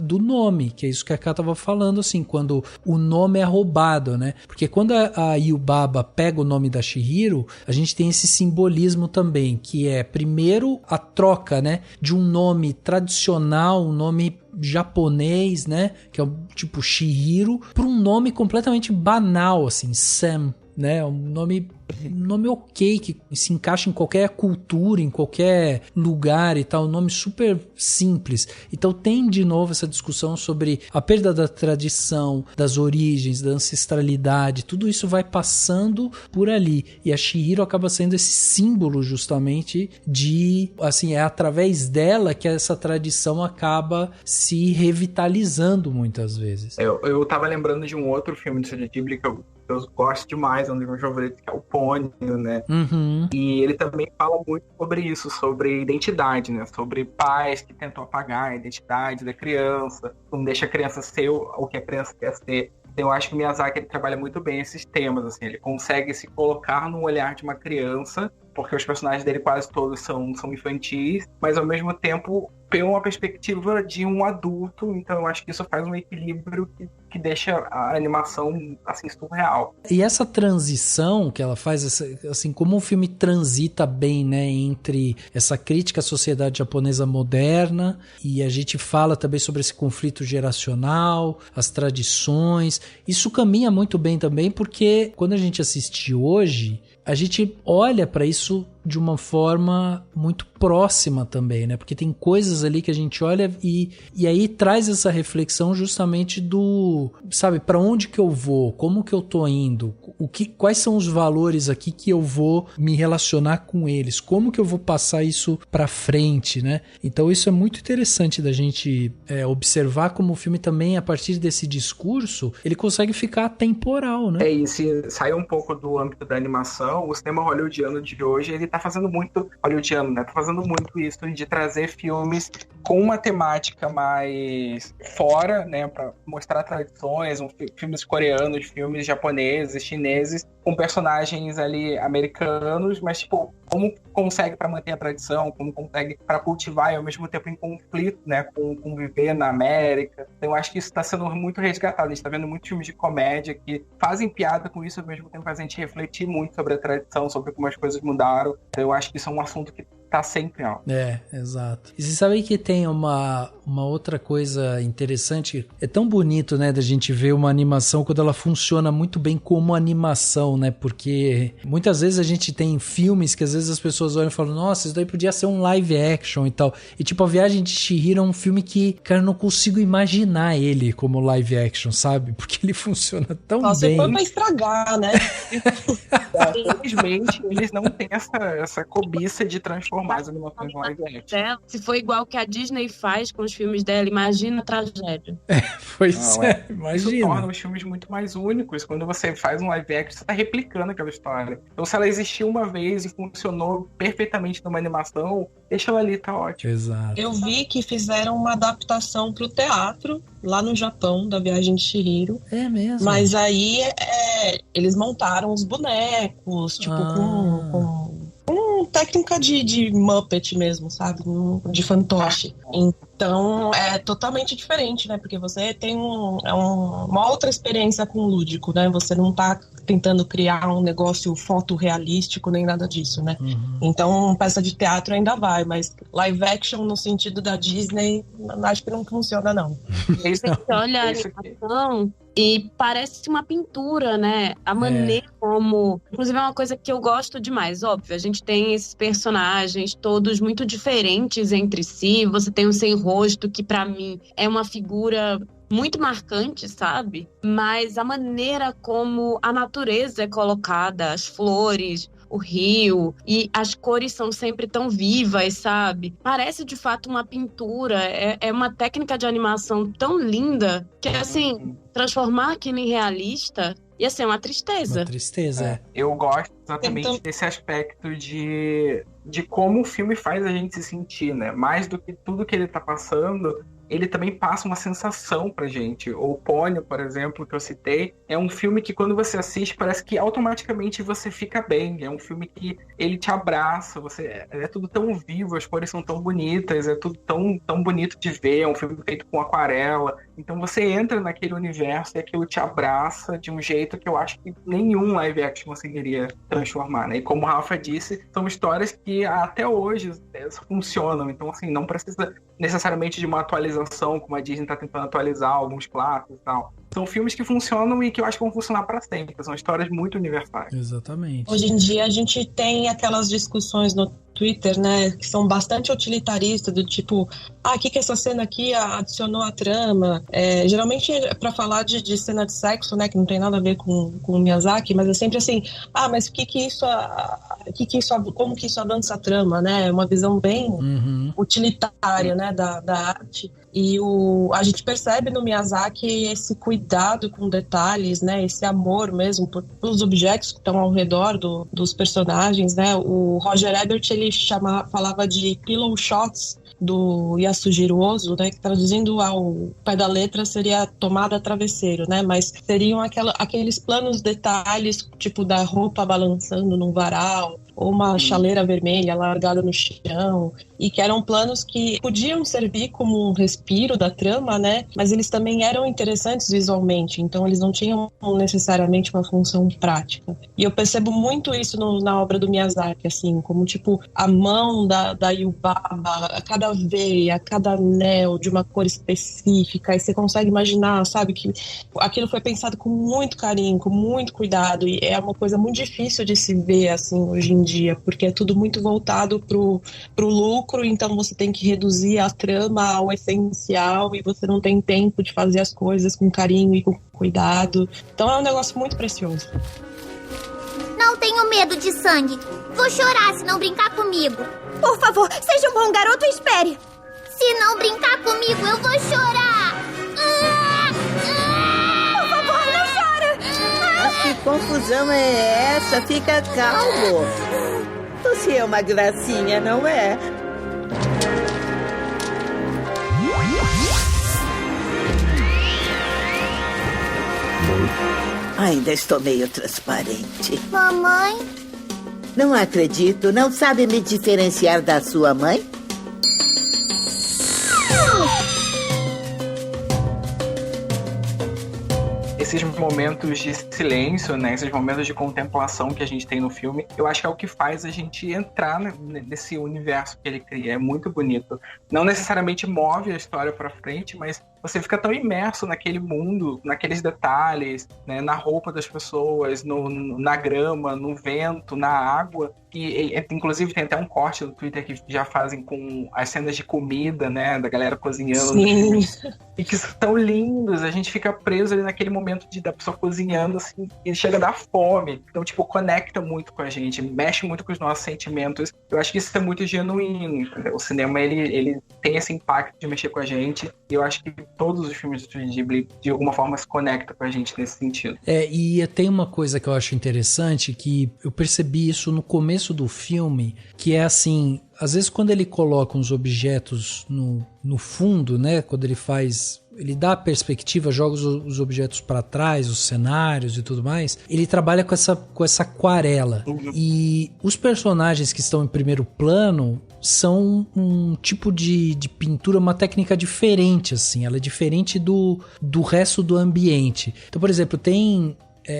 do nome, que é isso que a Ká tava falando, assim, quando o nome é roubado, né? Porque quando a Yubaba pega o nome da Chihiro, a gente tem esse simbolismo também, que é, primeiro, a troca, né? De um nome tradicional, um nome japonês, né, que é o tipo Chihiro, para um nome completamente banal, assim, Sam, né, um nome ok, que se encaixa em qualquer cultura, em qualquer lugar e tal, um nome super simples. Então tem de novo essa discussão sobre a perda da tradição, das origens, da ancestralidade, tudo isso vai passando por ali, e a Chihiro acaba sendo esse símbolo justamente de, assim, é através dela que essa tradição acaba se revitalizando muitas vezes. Eu tava lembrando de um outro filme do Studio Ghibli que eu gosto demais, é um dos meus favoritos, que é o Ponyo, né? Uhum. E ele também fala muito sobre isso, sobre identidade, né? Sobre pais que tentam apagar a identidade da criança, não deixa a criança ser o que a criança quer ser. Então, eu acho que o Miyazaki ele trabalha muito bem esses temas, assim, ele consegue se colocar no olhar de uma criança, porque os personagens dele quase todos são infantis, mas ao mesmo tempo pela uma perspectiva de um adulto, então eu acho que isso faz um equilíbrio que deixa a animação, assim, surreal. E essa transição que ela faz, assim, como o filme transita bem, né, entre essa crítica à sociedade japonesa moderna, e a gente fala também sobre esse conflito geracional, as tradições, isso caminha muito bem também, porque quando a gente assiste hoje, a gente olha para isso de uma forma muito próxima também, né? Porque tem coisas ali que a gente olha e aí traz essa reflexão justamente do, sabe, para onde que eu vou, como que eu tô indo, quais são os valores aqui que eu vou me relacionar com eles, como que eu vou passar isso para frente, né? Então isso é muito interessante da gente observar como o filme também, a partir desse discurso, ele consegue ficar atemporal, né? E se sair um pouco do âmbito da animação, o cinema hollywoodiano de hoje, ele tá fazendo muito hollywoodiano, né? Tá fazendo muito isso de trazer filmes com uma temática mais fora, né? Pra mostrar tradições, filmes coreanos, filmes japoneses, chineses, com personagens ali americanos, mas, tipo, como consegue para manter a tradição, como consegue para cultivar e ao mesmo tempo em conflito, né? Com viver na América. Então, eu acho que isso tá sendo muito resgatado. A gente tá vendo muitos filmes de comédia que fazem piada com isso, ao mesmo tempo faz a gente refletir muito sobre a tradição, sobre como as coisas mudaram. Então, eu acho que isso é um assunto que tá sempre alto. Exato. E você sabe que tem uma outra coisa interessante, é tão bonito, né, da gente ver uma animação quando ela funciona muito bem como animação, né, porque muitas vezes a gente tem filmes que às vezes as pessoas olham e falam, nossa, isso daí podia ser um live action e tal, e tipo, A Viagem de Chihiro é um filme que, cara, eu não consigo imaginar ele como live action, sabe, porque ele funciona tão bem. Você foi pra estragar, né? Infelizmente, eles não têm essa cobiça de transformar as animações em live action. Se for igual que a Disney faz com os filmes dela, imagina a tragédia. Pois imagina. Isso torna os filmes muito mais únicos. Quando você faz um live action, você tá replicando aquela história. Então, se ela existiu uma vez e funcionou perfeitamente numa animação, deixa ela ali, tá ótimo. Exato. Eu vi que fizeram uma adaptação pro teatro, lá no Japão, da Viagem de Chihiro. É mesmo? Mas aí, eles montaram os bonecos, tipo, com técnica de Muppet mesmo, sabe? De fantoche. Então, é totalmente diferente, né? Porque você tem uma outra experiência com o lúdico, né? Você não tá tentando criar um negócio fotorrealístico nem nada disso, né? Uhum. Então, peça de teatro ainda vai, mas live action no sentido da Disney, acho que não funciona, não. Você olha a animação e parece uma pintura, né? A maneira como... Inclusive é uma coisa que eu gosto demais, óbvio. A gente tem esses personagens todos muito diferentes entre si. Você tem o Sem Rosto, que pra mim é uma figura muito marcante, sabe? Mas a maneira como a natureza é colocada, as flores, o rio, e as cores são sempre tão vivas, sabe? Parece de fato uma pintura, é uma técnica de animação tão linda que, assim, transformar aquilo em realista ia ser uma tristeza. Uma tristeza, Eu gosto exatamente desse aspecto de como o filme faz a gente se sentir, né? Mais do que tudo que ele tá passando, ele também passa uma sensação pra gente. O Ponyo, por exemplo, que eu citei, é um filme que quando você assiste parece que automaticamente você fica bem. É um filme que ele te abraça, é tudo tão vivo, as cores são tão bonitas, é tudo tão bonito de ver, é um filme feito com aquarela. Então você entra naquele universo e aquilo te abraça de um jeito que eu acho que nenhum live action conseguiria transformar, né? E como o Rafa disse, são histórias que até hoje funcionam. Então, assim, não precisa necessariamente de uma atualização, como a Disney está tentando atualizar alguns clássicos e tal. São filmes que funcionam e que eu acho que vão funcionar para sempre. São histórias muito universais. Exatamente. Hoje em dia a gente tem aquelas discussões no Twitter, né, que são bastante utilitaristas, do tipo, o que essa cena aqui adicionou à trama? Geralmente é pra falar de cena de sexo, né, que não tem nada a ver com o Miyazaki, mas é sempre assim, mas como que isso avança a trama, né? É uma visão bem utilitária, né, da arte. E a gente percebe no Miyazaki esse cuidado com detalhes, né? Esse amor mesmo pelos objetos que estão ao redor dos personagens, né? O Roger Ebert, ele falava de pillow shots do Yasujiro Ozu, né? Que traduzindo ao pé da letra seria tomada travesseiro, né? Mas seriam aqueles planos detalhes, tipo da roupa balançando num varal, ou uma chaleira vermelha largada no chão, e que eram planos que podiam servir como um respiro da trama, né? Mas eles também eram interessantes visualmente, então eles não tinham necessariamente uma função prática. E eu percebo muito isso na obra do Miyazaki, assim, como tipo a mão da Yubaba, a cada veia, a cada anel de uma cor específica, e você consegue imaginar, sabe, que aquilo foi pensado com muito carinho, com muito cuidado, e é uma coisa muito difícil de se ver, assim, hoje em dia, porque é tudo muito voltado pro lucro, então você tem que reduzir a trama ao essencial e você não tem tempo de fazer as coisas com carinho e com cuidado. Então é um negócio muito precioso. Não tenho medo de sangue. Vou chorar se não brincar comigo. Por favor, seja um bom garoto e espere. Se não brincar comigo, eu vou chorar. Por favor, não chora. Mas que confusão é essa? Fica calmo. Você é uma gracinha, não é? Ainda estou meio transparente. Mamãe? Não acredito. Não sabe me diferenciar da sua mãe? Esses momentos de silêncio, né, esses momentos de contemplação que a gente tem no filme, eu acho que é o que faz a gente entrar nesse universo que ele cria. É muito bonito. Não necessariamente move a história pra frente, mas você fica tão imerso naquele mundo, naqueles detalhes, né, na roupa das pessoas, na grama, no vento, na água. E inclusive tem até um corte no Twitter que já fazem com as cenas de comida, né, da galera cozinhando. Sim. E que são lindos. A gente fica preso ali naquele momento da pessoa cozinhando, assim, e chega a dar fome. Então, tipo, conecta muito com a gente, mexe muito com os nossos sentimentos. Eu acho que isso é muito genuíno, entendeu? O cinema, ele tem esse impacto de mexer com a gente. E eu acho que todos os filmes do Estúdio Ghibli, de alguma forma, se conectam com a gente nesse sentido. E tem uma coisa que eu acho interessante, que eu percebi isso no começo do filme, que é assim, às vezes quando ele coloca uns objetos no fundo, né, quando ele dá a perspectiva, joga os objetos para trás, os cenários e tudo mais, ele trabalha com essa aquarela. E os personagens que estão em primeiro plano são um tipo de pintura, uma técnica diferente, assim, ela é diferente do resto do ambiente. Então, por exemplo, tem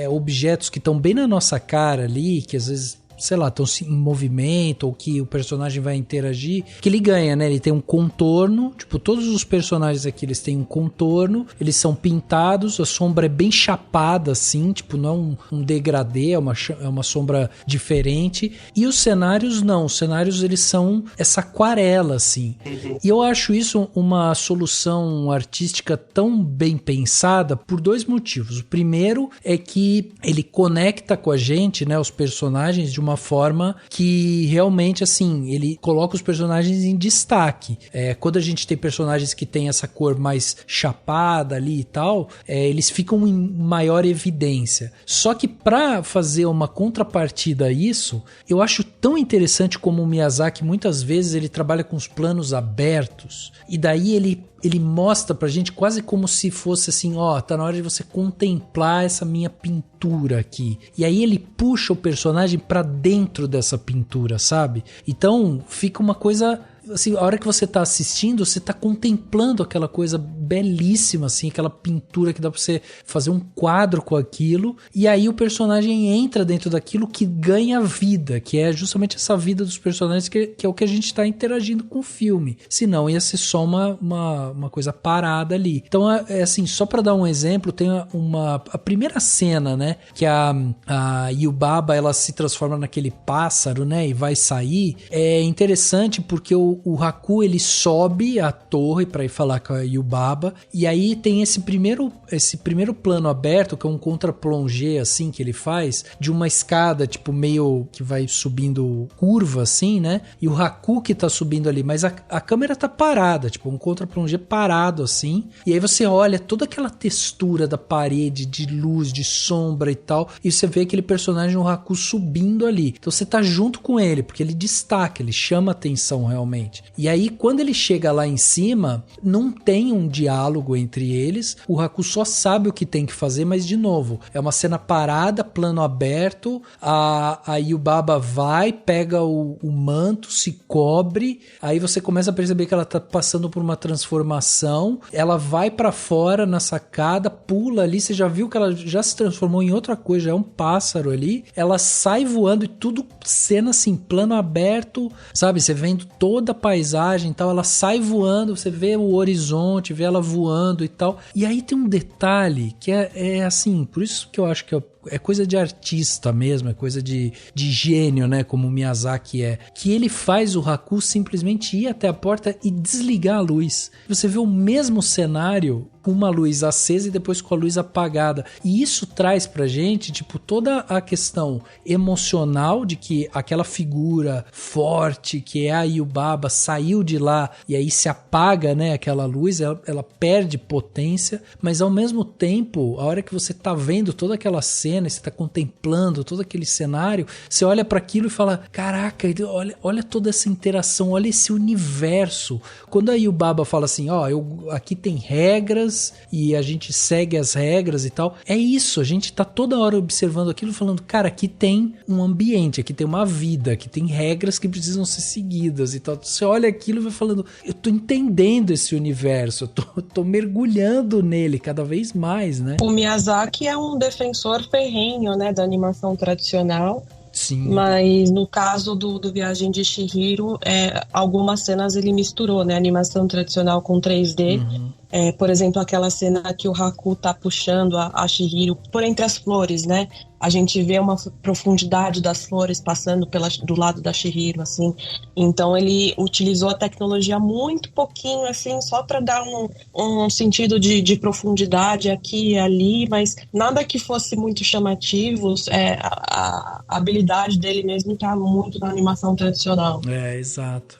objetos que estão bem na nossa cara ali, que às vezes, sei lá, estão em movimento, ou que o personagem vai interagir, que ele ganha, né? Ele tem um contorno, tipo, todos os personagens aqui, eles têm um contorno, eles são pintados, a sombra é bem chapada, assim, tipo, não é um degradê, é uma sombra diferente, e os cenários não, os cenários, eles são essa aquarela, assim. E eu acho isso uma solução artística tão bem pensada por dois motivos. O primeiro é que ele conecta com a gente, né, os personagens de uma uma forma que realmente, assim, ele coloca os personagens em destaque. Quando a gente tem personagens que tem essa cor mais chapada ali e tal, eles ficam em maior evidência. Só que pra fazer uma contrapartida a isso, eu acho tão interessante como o Miyazaki, muitas vezes, ele trabalha com os planos abertos, e daí ele mostra pra gente quase como se fosse assim, tá na hora de você contemplar essa minha pintura aqui. E aí ele puxa o personagem pra dentro dessa pintura, sabe? Então fica uma coisa... Assim, a hora que você tá assistindo, você tá contemplando aquela coisa belíssima, assim, aquela pintura que dá pra você fazer um quadro com aquilo, e aí o personagem entra dentro daquilo que ganha vida, que é justamente essa vida dos personagens que é o que a gente tá interagindo com o filme. Senão ia ser só uma coisa parada ali. Então, assim, só pra dar um exemplo, tem a primeira cena, né, que a Yubaba, ela se transforma naquele pássaro, né, e vai sair. É interessante porque o Haku, ele sobe a torre pra ir falar com a Yubaba, e aí tem esse primeiro plano aberto, que é um contra-plongé, assim, que ele faz, de uma escada, tipo, meio que vai subindo curva, assim, né, e o Haku que tá subindo ali, mas a câmera tá parada, tipo, um contra-plongé parado, assim, e aí você olha toda aquela textura da parede, de luz, de sombra e tal, e você vê aquele personagem, o Haku, subindo ali, então você tá junto com ele, porque ele destaca, ele chama atenção realmente. E aí, quando ele chega lá em cima, não tem um diálogo entre eles, o Haku só sabe o que tem que fazer, mas de novo, é uma cena parada, plano aberto, a Yubaba vai, pega o manto, se cobre, aí você começa a perceber que ela tá passando por uma transformação, ela vai pra fora na sacada, pula ali, você já viu que ela já se transformou em outra coisa, já é um pássaro ali, ela sai voando e tudo cena assim, plano aberto, sabe, você vendo toda a paisagem e tal, ela sai voando, você vê o horizonte, vê ela voando e tal, e aí tem um detalhe que é assim, por isso que eu acho que é coisa de artista mesmo, é coisa de gênio, né, como o Miyazaki é, que ele faz o Haku simplesmente ir até a porta e desligar a luz. Você vê o mesmo cenário com uma luz acesa e depois com a luz apagada, e isso traz pra gente, tipo, toda a questão emocional de que aquela figura forte que é a Yubaba saiu de lá e aí se apaga, né, aquela luz, ela perde potência, mas ao mesmo tempo, a hora que você tá vendo toda aquela cena, você tá contemplando todo aquele cenário, você olha para aquilo e fala, caraca, olha toda essa interação, olha esse universo. Quando a Yubaba fala assim, aqui tem regras e a gente segue as regras e tal, é isso, a gente tá toda hora observando aquilo falando, cara, aqui tem um ambiente, aqui tem uma vida, aqui tem regras que precisam ser seguidas e tal. Você olha aquilo e vai falando, eu tô entendendo esse universo, eu tô mergulhando nele cada vez mais, né? O Miyazaki é um defensor ferrenho, né, da animação tradicional. Sim. Mas no caso do Viagem de Chihiro, algumas cenas ele misturou, né, animação tradicional com 3D. Uhum. Por exemplo, aquela cena que o Haku tá puxando a Chihiro por entre as flores, né? A gente vê uma profundidade das flores passando do lado da Chihiro, assim. Então ele utilizou a tecnologia muito pouquinho, assim, só para dar um sentido de profundidade aqui e ali, mas nada que fosse muito chamativo. A habilidade dele mesmo tá muito na animação tradicional. Exato.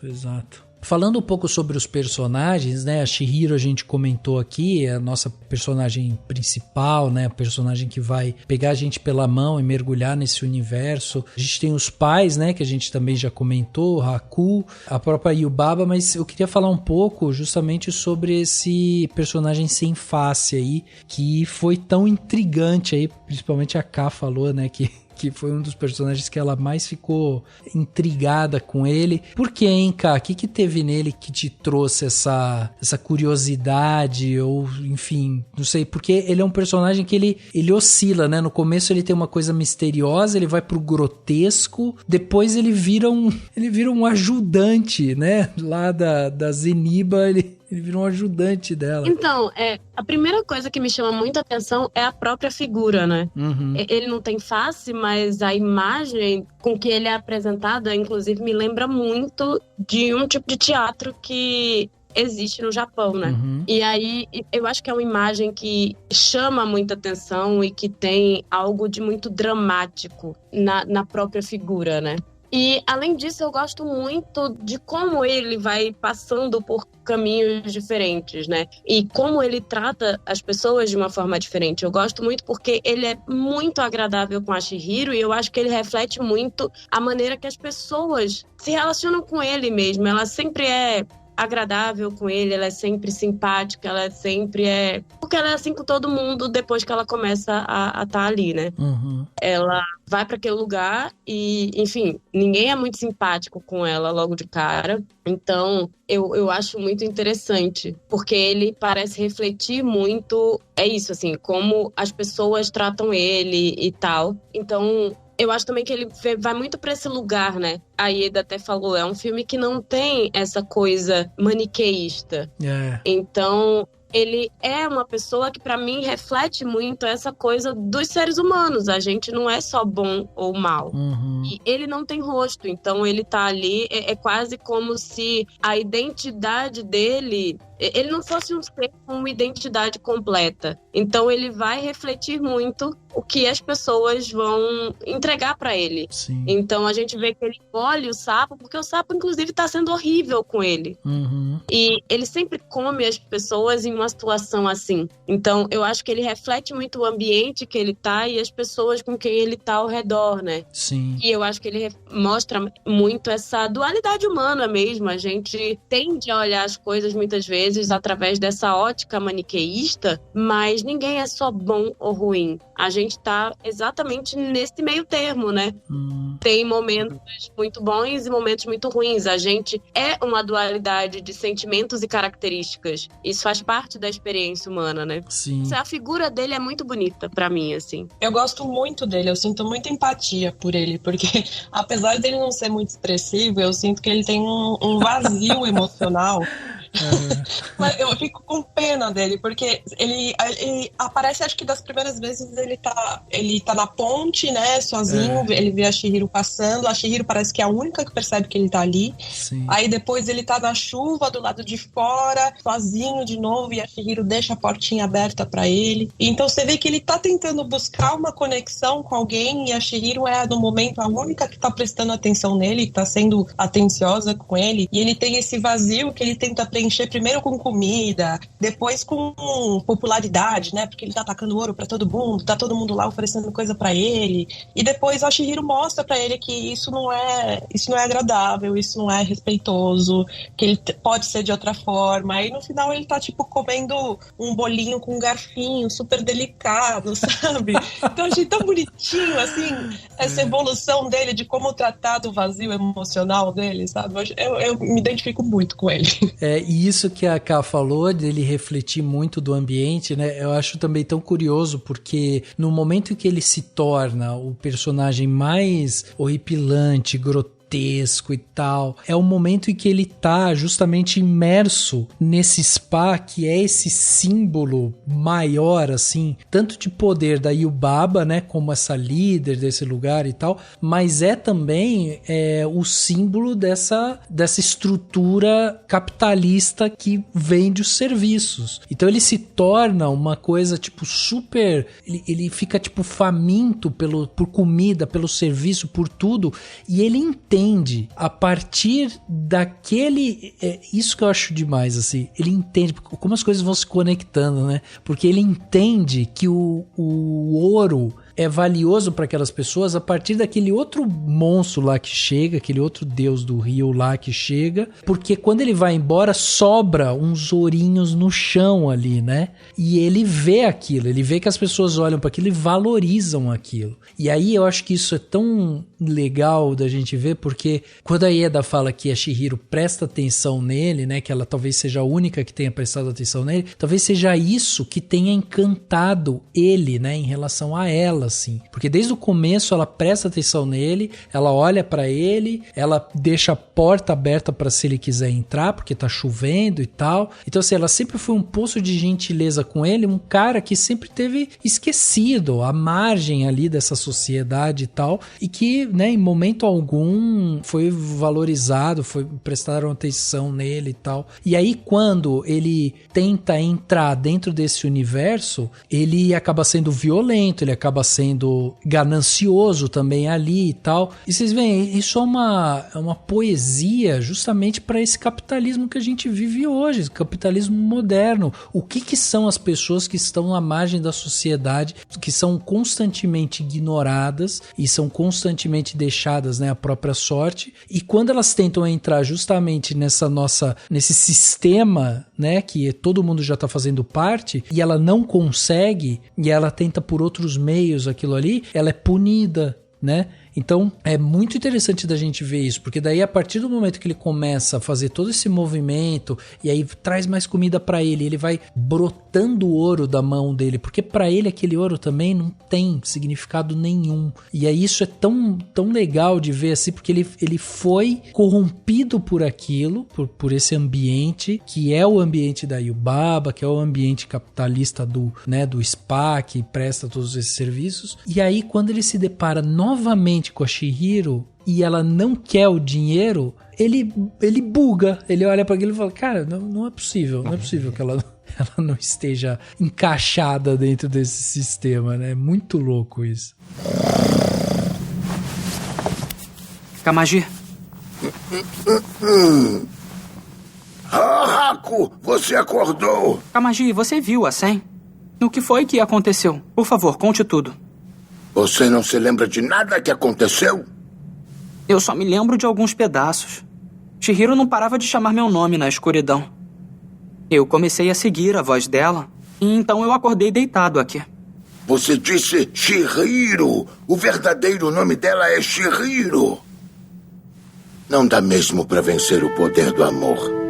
Falando um pouco sobre os personagens, né? A Chihiro a gente comentou aqui, é a nossa personagem principal, né? A personagem que vai pegar a gente pela mão e mergulhar nesse universo. A gente tem os pais, né? Que a gente também já comentou, Haku, a própria Yubaba, mas eu queria falar um pouco justamente sobre esse personagem sem face aí, que foi tão intrigante aí, principalmente a Ká falou, né? Que foi um dos personagens que ela mais ficou intrigada com ele. Por que, hein, Ká? O que teve nele que te trouxe essa curiosidade? Ou, enfim, não sei. Porque ele é um personagem que ele oscila, né? No começo ele tem uma coisa misteriosa, ele vai pro grotesco, depois ele vira um ajudante, né? Lá da Zeniba, ele vira um ajudante dela. Então, a primeira coisa que me chama muita atenção é a própria figura, né? Uhum. Ele não tem face, mas a imagem com que ele é apresentado, inclusive, me lembra muito de um tipo de teatro que existe no Japão, né? E aí, eu acho que é uma imagem que chama muita atenção e que tem algo de muito dramático na própria figura, né? E, além disso, eu gosto muito de como ele vai passando por caminhos diferentes, né? E como ele trata as pessoas de uma forma diferente. Eu gosto muito porque ele é muito agradável com a Chihiro e eu acho que ele reflete muito a maneira que as pessoas se relacionam com ele mesmo. Ela sempre é agradável com ele, ela é sempre simpática, ela sempre é... Porque ela é assim com todo mundo depois que ela começa a estar ali, né? Ela vai para aquele lugar e, enfim, ninguém é muito simpático com ela logo de cara. Então, eu acho muito interessante, porque ele parece refletir muito, é isso, assim, como as pessoas tratam ele e tal. Então, eu acho também que ele vai muito pra esse lugar, né? A Ieda até falou, é um filme que não tem essa coisa maniqueísta. Então, ele é uma pessoa que, pra mim, reflete muito essa coisa dos seres humanos. A gente não é só bom ou mal. E ele não tem rosto, então ele tá ali, é quase como se a identidade dele... Ele não fosse um ser com uma identidade completa. Então ele vai refletir muito o que as pessoas vão entregar pra ele. Sim. Então a gente vê que ele engole o sapo, porque o sapo, inclusive, tá sendo horrível com ele. E ele sempre come as pessoas em uma situação assim. Então eu acho que ele reflete muito o ambiente que ele tá e as pessoas com quem ele tá ao redor, né? Sim. E eu acho que ele mostra muito essa dualidade humana mesmo. A gente tende a olhar as coisas muitas vezes através dessa ótica maniqueísta, mas ninguém é só bom ou ruim. A gente tá exatamente nesse meio termo, né? Tem momentos muito bons e momentos muito ruins. A gente é uma dualidade de sentimentos e características. Isso faz parte da experiência humana, né? Sim. A figura dele é muito bonita pra mim, assim. Eu gosto muito dele, eu sinto muita empatia por ele, porque apesar dele não ser muito expressivo, eu sinto que ele tem um vazio emocional. Mas eu fico com pena dele, porque ele aparece, acho que das primeiras vezes ele tá na ponte, né, sozinho, ele vê a Chihiro passando, a Chihiro parece que é a única que percebe que ele tá ali. Sim. Aí depois ele tá na chuva do lado de fora, sozinho de novo, e a Chihiro deixa a portinha aberta pra ele. E então você vê que ele tá tentando buscar uma conexão com alguém, e a Chihiro é no momento a única que tá prestando atenção nele, que tá sendo atenciosa com ele, e ele tem esse vazio que ele tenta preencher primeiro com comida, depois com popularidade, né? Porque ele tá atacando ouro pra todo mundo, tá todo mundo lá oferecendo coisa pra ele. E depois a Chihiro mostra pra ele que isso não é agradável, isso não é respeitoso, que ele pode ser de outra forma. Aí no final ele tá tipo comendo um bolinho com um garfinho super delicado, sabe? Então eu achei tão bonitinho, assim, essa evolução dele, de como tratar do vazio emocional dele, sabe? Eu me identifico muito com ele. E isso que a Ká falou, dele refletir muito do ambiente, né? Eu acho também tão curioso, porque no momento em que ele se torna o personagem mais horripilante, grotesco e tal, é o momento em que ele tá justamente imerso nesse spa, que é esse símbolo maior, assim, tanto de poder da Yubaba, né, como essa líder desse lugar e tal, mas é também o símbolo dessa estrutura capitalista que vende os serviços. Então ele se torna uma coisa tipo super, ele fica tipo faminto por comida, pelo serviço, por tudo, e ele entende a partir daquele... isso que eu acho demais, assim. Ele entende como as coisas vão se conectando, né? Porque ele entende que o ouro é valioso para aquelas pessoas a partir daquele outro monstro lá que chega, aquele outro deus do rio lá que chega, porque quando ele vai embora sobra uns ourinhos no chão ali, né? E ele vê aquilo, ele vê que as pessoas olham para aquilo e valorizam aquilo. E aí eu acho que isso é tão legal da gente ver, porque quando a Ieda fala que a Chihiro presta atenção nele, né, que ela talvez seja a única que tenha prestado atenção nele, talvez seja isso que tenha encantado ele, né, em relação a ela. dela, assim. Porque desde o começo ela presta atenção nele, ela olha pra ele, ela deixa a porta aberta pra se ele quiser entrar, porque tá chovendo e tal. Então, assim, ela sempre foi um poço de gentileza com ele, um cara que sempre teve esquecido, à margem ali dessa sociedade e tal, e que, né, em momento algum foi valorizado, prestaram atenção nele e tal. E aí, quando ele tenta entrar dentro desse universo, ele acaba sendo violento, ele acaba sendo ganancioso também ali e tal. E vocês veem, isso é uma poesia justamente para esse capitalismo que a gente vive hoje, capitalismo moderno. O que são as pessoas que estão à margem da sociedade, que são constantemente ignoradas e são constantemente deixadas, né, à própria sorte. E quando elas tentam entrar justamente nesse sistema, né, que todo mundo já está fazendo parte, e ela não consegue, e ela tenta por outros meios aquilo ali, ela é punida, né? Então é muito interessante da gente ver isso, porque daí a partir do momento que ele começa a fazer todo esse movimento e aí traz mais comida pra ele, ele vai brotando ouro da mão dele, porque pra ele aquele ouro também não tem significado nenhum. E aí isso é tão legal de ver assim, porque ele foi corrompido por aquilo, por esse ambiente, que é o ambiente da Yubaba, que é o ambiente capitalista do spa, que presta todos esses serviços. E aí quando ele se depara novamente com a Chihiro e ela não quer o dinheiro, ele buga, ele olha para aquilo e fala, cara, não é possível que ela não esteja encaixada dentro desse sistema, né? É muito louco isso. Kamaji. Haku, você acordou? Kamaji, você viu a Sen? O que foi que aconteceu? Por favor, conte tudo. Você não se lembra de nada que aconteceu? Eu só me lembro de alguns pedaços. Chihiro não parava de chamar meu nome na escuridão. Eu comecei a seguir a voz dela, e então eu acordei deitado aqui. Você disse Chihiro. O verdadeiro nome dela é Chihiro. Não dá mesmo para vencer o poder do amor.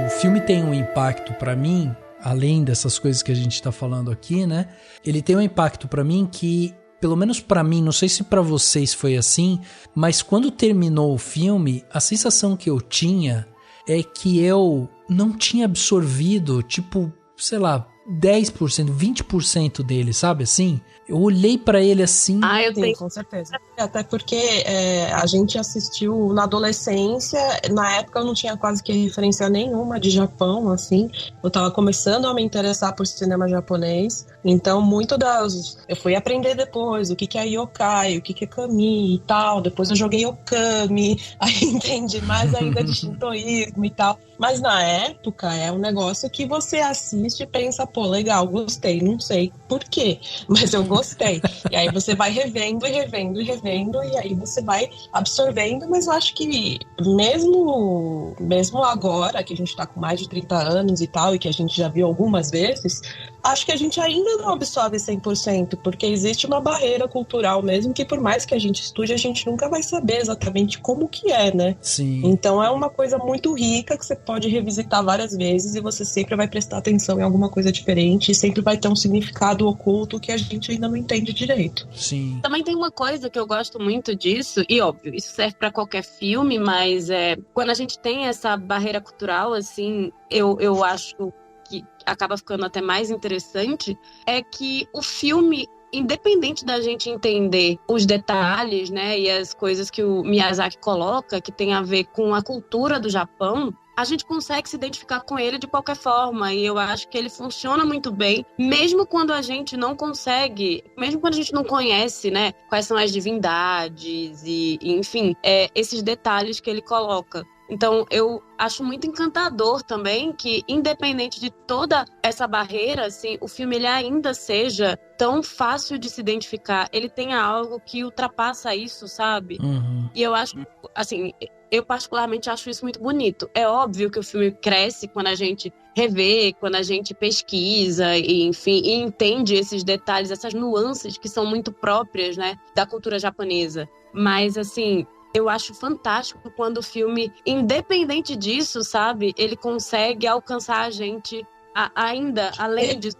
O filme tem um impacto pra mim, além dessas coisas que a gente tá falando aqui, né? Ele tem um impacto pra mim que, pelo menos pra mim, não sei se pra vocês foi assim, mas quando terminou o filme, a sensação que eu tinha é que eu não tinha absorvido, tipo, sei lá, 10%, 20% dele, sabe assim? Eu olhei pra ele assim... eu tenho, com certeza. Até porque a gente assistiu na adolescência, na época eu não tinha quase que referência nenhuma de Japão, assim. Eu tava começando a me interessar por cinema japonês, então eu fui aprender depois o que é yokai, o que é kami e tal. Depois eu joguei okami, aí entendi mais ainda de shintoísmo e tal. Mas na época é um negócio que você assiste e pensa, pô, legal, gostei, não sei por quê, mas eu gostei. E aí você vai revendo e revendo e revendo, e aí você vai absorvendo, mas eu acho que mesmo agora, que a gente tá com mais de 30 anos e tal, e que a gente já viu algumas vezes, acho que a gente ainda não absorve 100%, porque existe uma barreira cultural mesmo, que por mais que a gente estude, a gente nunca vai saber exatamente como que é, né? Sim. Então é uma coisa muito rica que você pode revisitar várias vezes e você sempre vai prestar atenção em alguma coisa diferente e sempre vai ter um significado oculto que a gente ainda não entende direito. Sim. Também tem uma coisa que eu gosto muito disso, e óbvio, isso serve pra qualquer filme, mas quando a gente tem essa barreira cultural, assim, eu acho que acaba ficando até mais interessante, é que o filme, independente da gente entender os detalhes, né, e as coisas que o Miyazaki coloca, que tem a ver com a cultura do Japão, a gente consegue se identificar com ele de qualquer forma, e eu acho que ele funciona muito bem, mesmo quando a gente não consegue, mesmo quando a gente não conhece, né, quais são as divindades e enfim, esses detalhes que ele coloca. Então, eu acho muito encantador também que, independente de toda essa barreira, assim, o filme ele ainda seja tão fácil de se identificar. Ele tenha algo que ultrapassa isso, sabe? Uhum. E eu acho, assim, eu particularmente acho isso muito bonito. É óbvio que o filme cresce quando a gente revê, quando a gente pesquisa, e, enfim, e entende esses detalhes, essas nuances que são muito próprias, né, da cultura japonesa. Mas, assim, Eu acho fantástico quando o filme, independente disso, sabe, ele consegue alcançar a gente ainda, além disso.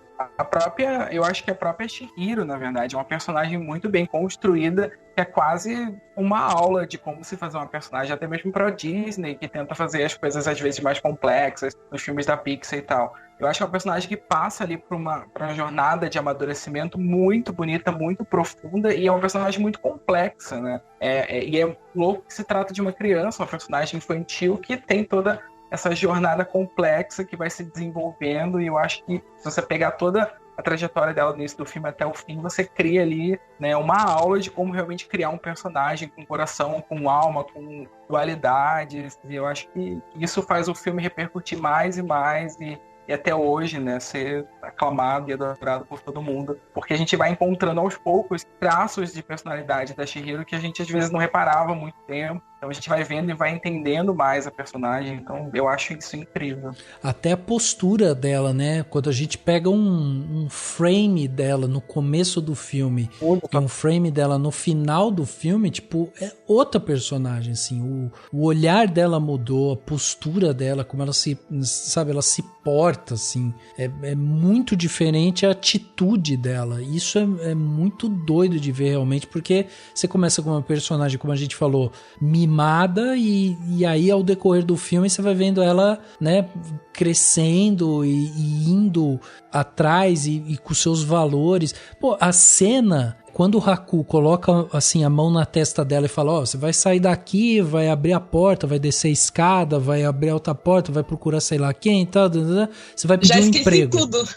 Eu acho que a própria Chihiro, na verdade, é uma personagem muito bem construída, que é quase uma aula de como se fazer uma personagem, até mesmo para a Disney, que tenta fazer as coisas às vezes mais complexas nos filmes da Pixar e tal. Eu acho que é uma personagem que passa ali por uma jornada de amadurecimento muito bonita, muito profunda, e é uma personagem muito complexa, né? E é louco que se trata de uma criança, uma personagem infantil que tem toda essa jornada complexa que vai se desenvolvendo, e eu acho que se você pegar toda a trajetória dela do início do filme até o fim, você cria ali, né, uma aula de como realmente criar um personagem com coração, com alma, com dualidades, e eu acho que isso faz o filme repercutir mais e mais, e até hoje, né, ser aclamado e adorado por todo mundo, porque a gente vai encontrando aos poucos traços de personalidade da Chihiro que a gente às vezes não reparava há muito tempo. Então a gente vai vendo e vai entendendo mais a personagem. Então eu acho isso incrível. Até a postura dela, né? Quando a gente pega um frame dela no começo do filme e um frame dela no final do filme, tipo, é outra personagem, assim. O olhar dela mudou, a postura dela, como ela se, sabe, ela se porta, assim. É muito diferente a atitude dela. Isso é muito doido de ver realmente, porque você começa com uma personagem, como a gente falou, mimada, e aí ao decorrer do filme você vai vendo ela, né, crescendo e indo atrás e com seus valores. Pô, a cena quando o Haku coloca assim a mão na testa dela e fala, ó, você vai sair daqui, vai abrir a porta, vai descer a escada, vai abrir a outra porta, vai procurar sei lá quem e tal, você vai pedir um emprego. Já esqueci tudo.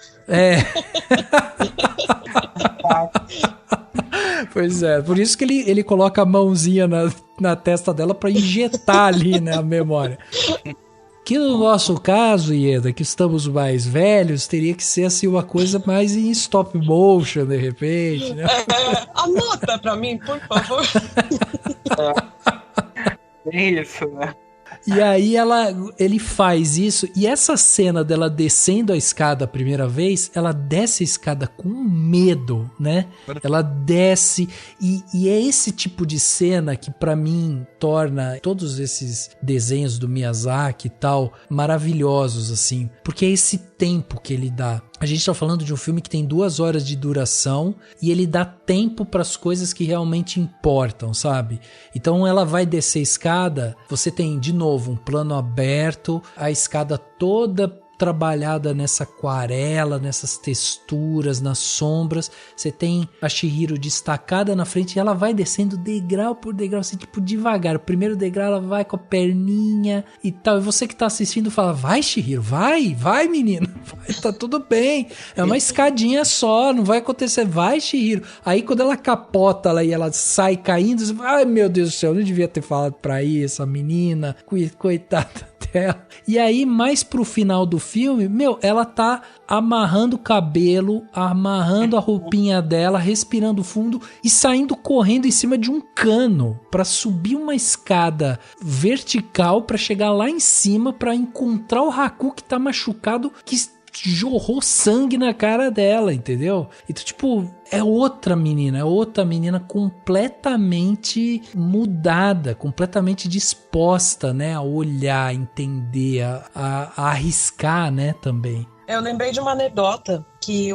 Pois é, por isso que ele coloca a mãozinha na testa dela pra injetar ali, né, a memória. Que no nosso caso, Ieda, que estamos mais velhos, teria que ser assim uma coisa mais em stop motion, de repente, né? Anota pra mim, por favor. É isso, né? E aí ele faz isso, e essa cena dela descendo a escada a primeira vez, ela desce a escada com medo, né? Ela desce, e é esse tipo de cena que pra mim torna todos esses desenhos do Miyazaki e tal maravilhosos, assim, porque é esse tempo que ele dá. A gente tá falando de um filme que tem 2 horas de duração e ele dá tempo para as coisas que realmente importam, sabe? Então ela vai descer a escada, você tem de novo um plano aberto, a escada toda trabalhada nessa aquarela, nessas texturas, nas sombras. Você tem a Chihiro destacada na frente e ela vai descendo degrau por degrau, assim, tipo devagar. O primeiro degrau ela vai com a perninha e tal. E você que tá assistindo fala, vai Chihiro, vai menino, vai, tá tudo bem. É uma escadinha só, não vai acontecer, vai Chihiro. Aí quando ela capota lá e ela sai caindo, você fala, ai meu Deus do céu, eu não devia ter falado pra ir essa menina, coitada dela. E aí mais pro final do filme, ela tá amarrando o cabelo, amarrando a roupinha dela, respirando fundo e saindo correndo em cima de um cano pra subir uma escada vertical pra chegar lá em cima pra encontrar o Haku que tá machucado, que jorrou sangue na cara dela, entendeu? Então, tipo, é outra menina completamente mudada, completamente disposta, né, a olhar, a entender, a arriscar, né, também. Eu lembrei de uma anedota que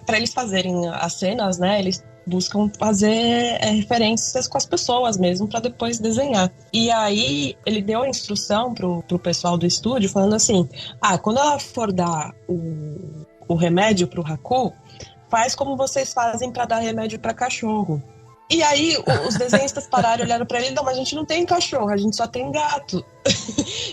para eles fazerem as cenas, né, eles buscam fazer referências com as pessoas mesmo para depois desenhar. E aí ele deu a instrução pro pessoal do estúdio falando assim, quando ela for dar o remédio pro Haku, faz como vocês fazem para dar remédio para cachorro. E aí os desenhistas pararam e olharam pra ele, não, mas a gente não tem cachorro, a gente só tem gato.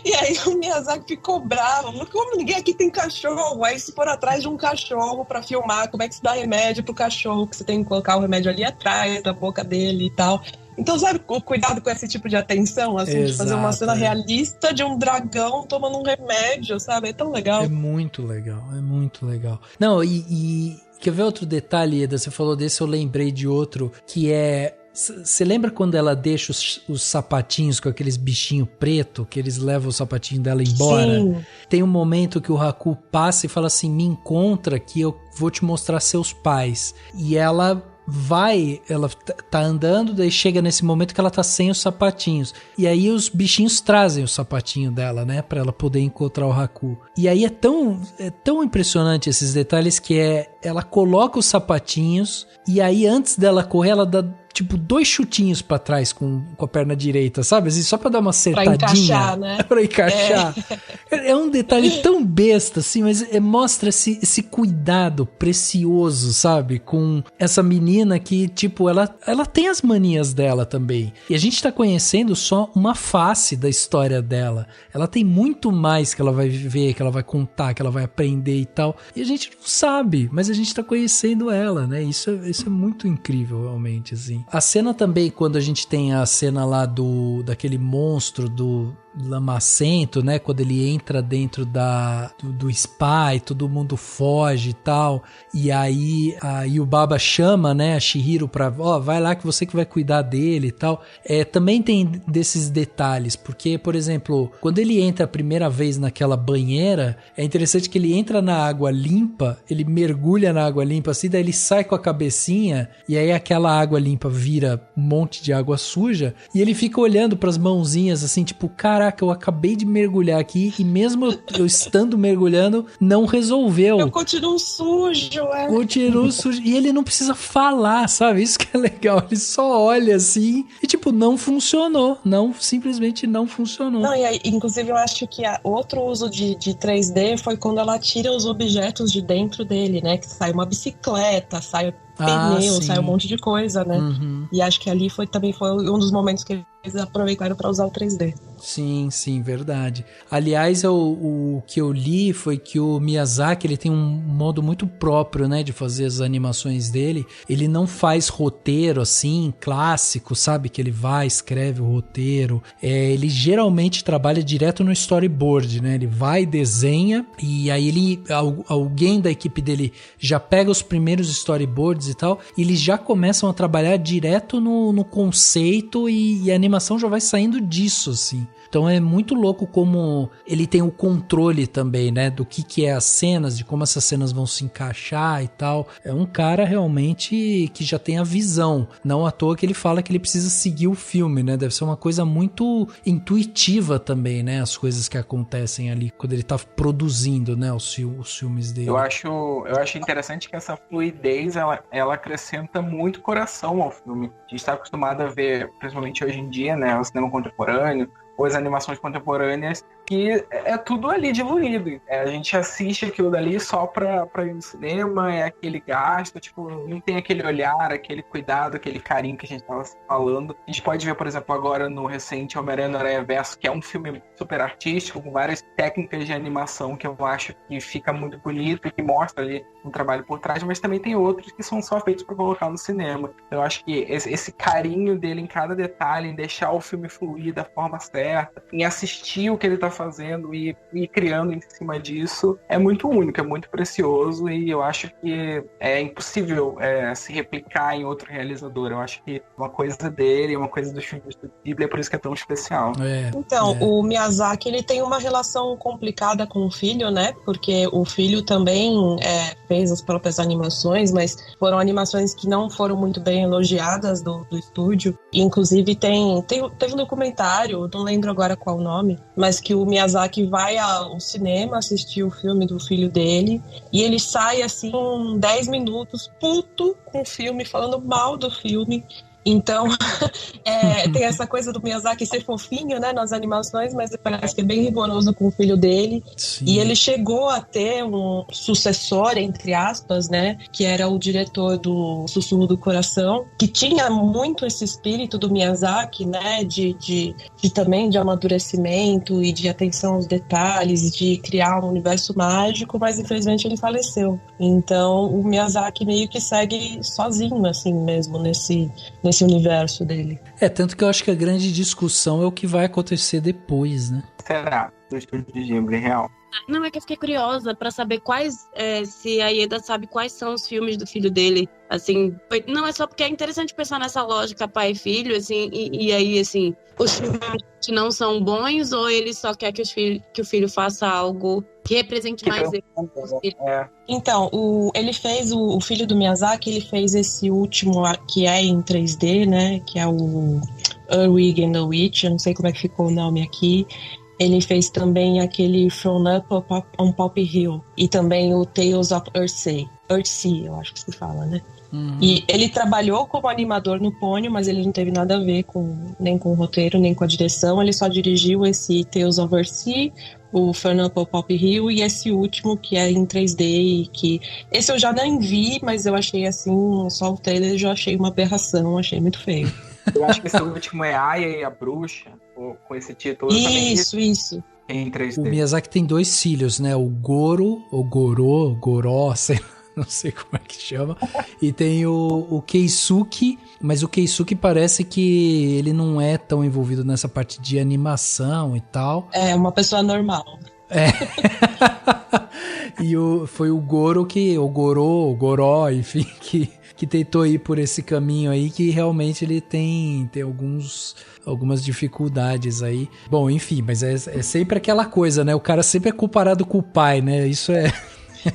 E aí o Miyazaki ficou bravo, como ninguém aqui tem cachorro? Aí se for atrás de um cachorro pra filmar, como é que se dá remédio pro cachorro? Que você tem que colocar o remédio ali atrás da boca dele e tal. Então, sabe, o cuidado com esse tipo de atenção, assim, de fazer uma cena realista de um dragão tomando um remédio, sabe? É tão legal. É muito legal. Não, e quer ver outro detalhe, Eda? Você falou desse, eu lembrei de outro, que é... Você lembra quando ela deixa os sapatinhos com aqueles bichinhos preto, que eles levam o sapatinho dela embora? Sim. Tem um momento que o Haku passa e fala assim, me encontra que eu vou te mostrar seus pais. E ela ela tá andando, daí chega nesse momento que ela tá sem os sapatinhos. E aí os bichinhos trazem o sapatinho dela, né? Pra ela poder encontrar o Haku. E aí é tão impressionante esses detalhes que ela coloca os sapatinhos e aí antes dela correr, ela dá tipo 2 chutinhos pra trás com a perna direita, sabe? Assim, só pra dar uma acertadinha. Pra encaixar, né? Pra encaixar. É um detalhe tão besta, assim, mas mostra esse cuidado precioso, sabe? Com essa menina que, tipo, ela tem as manias dela também. E a gente tá conhecendo só uma face da história dela. Ela tem muito mais que ela vai viver, que ela vai contar, que ela vai aprender e tal. E a gente não sabe, mas a gente tá conhecendo ela, né? Isso é muito incrível, realmente, assim. A cena também, quando a gente tem a cena lá daquele monstro do Lamacento, né? Quando ele entra dentro do spa e todo mundo foge e tal. E aí o Baba chama, né, a Chihiro pra, vai lá que você que vai cuidar dele e tal. Também tem desses detalhes, porque, por exemplo, quando ele entra a primeira vez naquela banheira, é interessante que ele entra na água limpa, ele mergulha na água limpa assim, daí ele sai com a cabecinha e aí aquela água limpa vira um monte de água suja e ele fica olhando pras mãozinhas assim, tipo, caraca, eu acabei de mergulhar aqui e mesmo eu estando mergulhando, não resolveu. Eu continuo sujo, Continuo sujo. E ele não precisa falar, sabe? Isso que é legal. Ele só olha assim e, tipo, não funcionou. Simplesmente não funcionou. Não, e aí, inclusive, eu acho que outro uso de 3D foi quando ela tira os objetos de dentro dele, né? Que sai uma bicicleta, sai pneu, sai um monte de coisa, né? Uhum. E acho que ali também foi um dos momentos que eles aproveitaram para usar o 3D. Sim, verdade. Aliás, o que eu li foi que o Miyazaki, ele tem um modo muito próprio, né, de fazer as animações dele. Ele não faz roteiro, assim, clássico, sabe? Que ele vai, escreve o roteiro. Ele geralmente trabalha direto no storyboard, né? Ele vai, desenha, e aí alguém da equipe dele já pega os primeiros storyboards e tal, e eles já começam a trabalhar direto no conceito e a animação já vai saindo disso, assim. Então é muito louco como ele tem o controle também, né, do que é as cenas, de como essas cenas vão se encaixar e tal. É um cara realmente que já tem a visão. Não à toa que ele fala que ele precisa seguir o filme, né? Deve ser uma coisa muito intuitiva também, né, as coisas que acontecem ali quando ele tá produzindo, né, os filmes dele. Eu acho interessante que essa fluidez, ela acrescenta muito coração ao filme. A gente está acostumado a ver, principalmente hoje em dia, né, o cinema contemporâneo, ou as animações contemporâneas, que é tudo ali diluído. A gente assiste aquilo dali só pra ir no cinema, é aquele gasto, tipo, não tem aquele olhar, aquele cuidado, aquele carinho que a gente tava falando. A gente pode ver, por exemplo, agora no recente Homem-Aranha no Aranhaverso, que é um filme super artístico, com várias técnicas de animação que eu acho que fica muito bonito e que mostra ali um trabalho por trás, mas também tem outros que são só feitos para colocar no cinema. Eu acho que esse carinho dele em cada detalhe, em deixar o filme fluir da forma certa, em assistir o que ele tá fazendo e criando em cima disso, é muito único, é muito precioso, e eu acho que é impossível se replicar em outro realizador. Eu acho que uma coisa dele é uma coisa dos filmes do Ghibli, é por isso que é tão especial. O Miyazaki, ele tem uma relação complicada com o filho, né? Porque o filho também fez as próprias animações, mas foram animações que não foram muito bem elogiadas do estúdio. Inclusive teve um documentário, não lembro agora qual o nome, mas que o Miyazaki vai ao cinema assistir o filme do filho dele e ele sai assim 10 minutos puto com o filme, falando mal do filme. Então, tem essa coisa do Miyazaki ser fofinho, né, nas animações, mas parece que é bem rigoroso com o filho dele. Sim. E ele chegou a ter um sucessor, entre aspas, né, que era o diretor do Sussurro do Coração, que tinha muito esse espírito do Miyazaki, né, também de amadurecimento e de atenção aos detalhes, de criar um universo mágico, mas infelizmente ele faleceu. Então, o Miyazaki meio que segue sozinho, assim mesmo, nesse universo dele. Tanto que eu acho que a grande discussão é o que vai acontecer depois, né? Será? Do estúdio de Ghibli, real. Não, é que eu fiquei curiosa pra saber se a Ieda sabe quais são os filmes do filho dele. Assim, não é só porque é interessante pensar nessa lógica pai e filho, assim, e aí, assim, os filmes que não são bons, ou ele só quer que o filho faça algo que represente mais ele. Então, ele fez, o filho do Miyazaki, ele fez esse último que é em 3D, né, que é o Earwig and the Witch, eu não sei como é que ficou o nome aqui. Ele fez também aquele From Up on Poppy Hill e também o Tales of Earthsea, eu acho que se fala, né? E ele trabalhou como animador no Ponyo, mas ele não teve nada a ver nem com o roteiro, nem com a direção. Ele só dirigiu esse Tales of Earthsea, o From Up on Poppy Hill e esse último que é em 3D e que... Esse eu já nem vi, mas eu achei assim, só o trailer eu já achei uma aberração, achei muito feio. Eu acho que esse último é Aya e a Bruxa, com esse título. Isso. Em 3D. O Miyazaki tem 2 filhos, né? O Goro, ou Goró, sei lá, não sei como é que chama. E tem o Keisuke, mas o Keisuke parece que ele não é tão envolvido nessa parte de animação e tal. É, uma pessoa normal. É. E foi o Goro o Goró, enfim, que tentou ir por esse caminho aí, que realmente ele tem algumas dificuldades aí. Bom, enfim, mas é sempre aquela coisa, né? O cara sempre é comparado com o pai, né? Isso é...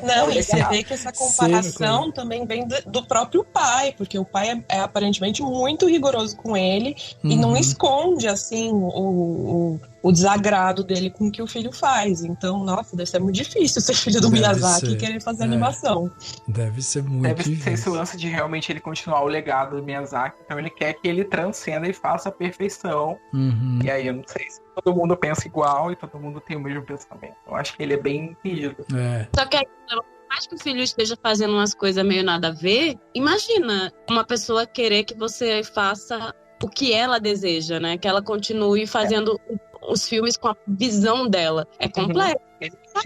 Não, e você vê que essa comparação também vem do próprio pai, porque o pai é aparentemente muito rigoroso com ele e não esconde, assim, o desagrado dele com o que o filho faz. Então, nossa, deve ser muito difícil ser filho do Miyazaki e querer fazer animação. Deve ser muito difícil. Deve ser esse lance de realmente ele continuar o legado do Miyazaki. Então ele quer que ele transcenda e faça a perfeição. E aí eu não sei se todo mundo pensa igual e todo mundo tem o mesmo pensamento. Eu acho que ele é bem rígido. Só que por mais que o filho esteja fazendo umas coisas meio nada a ver, imagina uma pessoa querer que você faça o que ela deseja, né? Que ela continue fazendo os filmes com a visão dela. É complexo.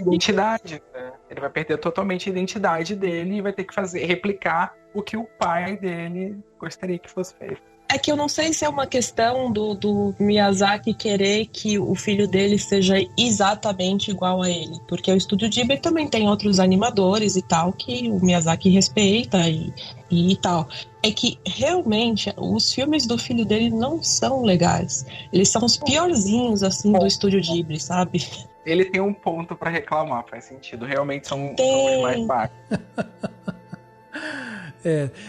Identidade, né? Ele vai perder totalmente a identidade dele e vai ter que replicar o que o pai dele gostaria que fosse feito. É que eu não sei se é uma questão do Miyazaki querer que o filho dele seja exatamente igual a ele. Porque o Estúdio Ghibli também tem outros animadores e tal que o Miyazaki respeita e tal. É que realmente os filmes do filho dele não são legais. Eles são os piorzinhos, assim, do Estúdio Ghibli, sabe? Ele tem um ponto pra reclamar, faz sentido. Realmente são os mais baixos.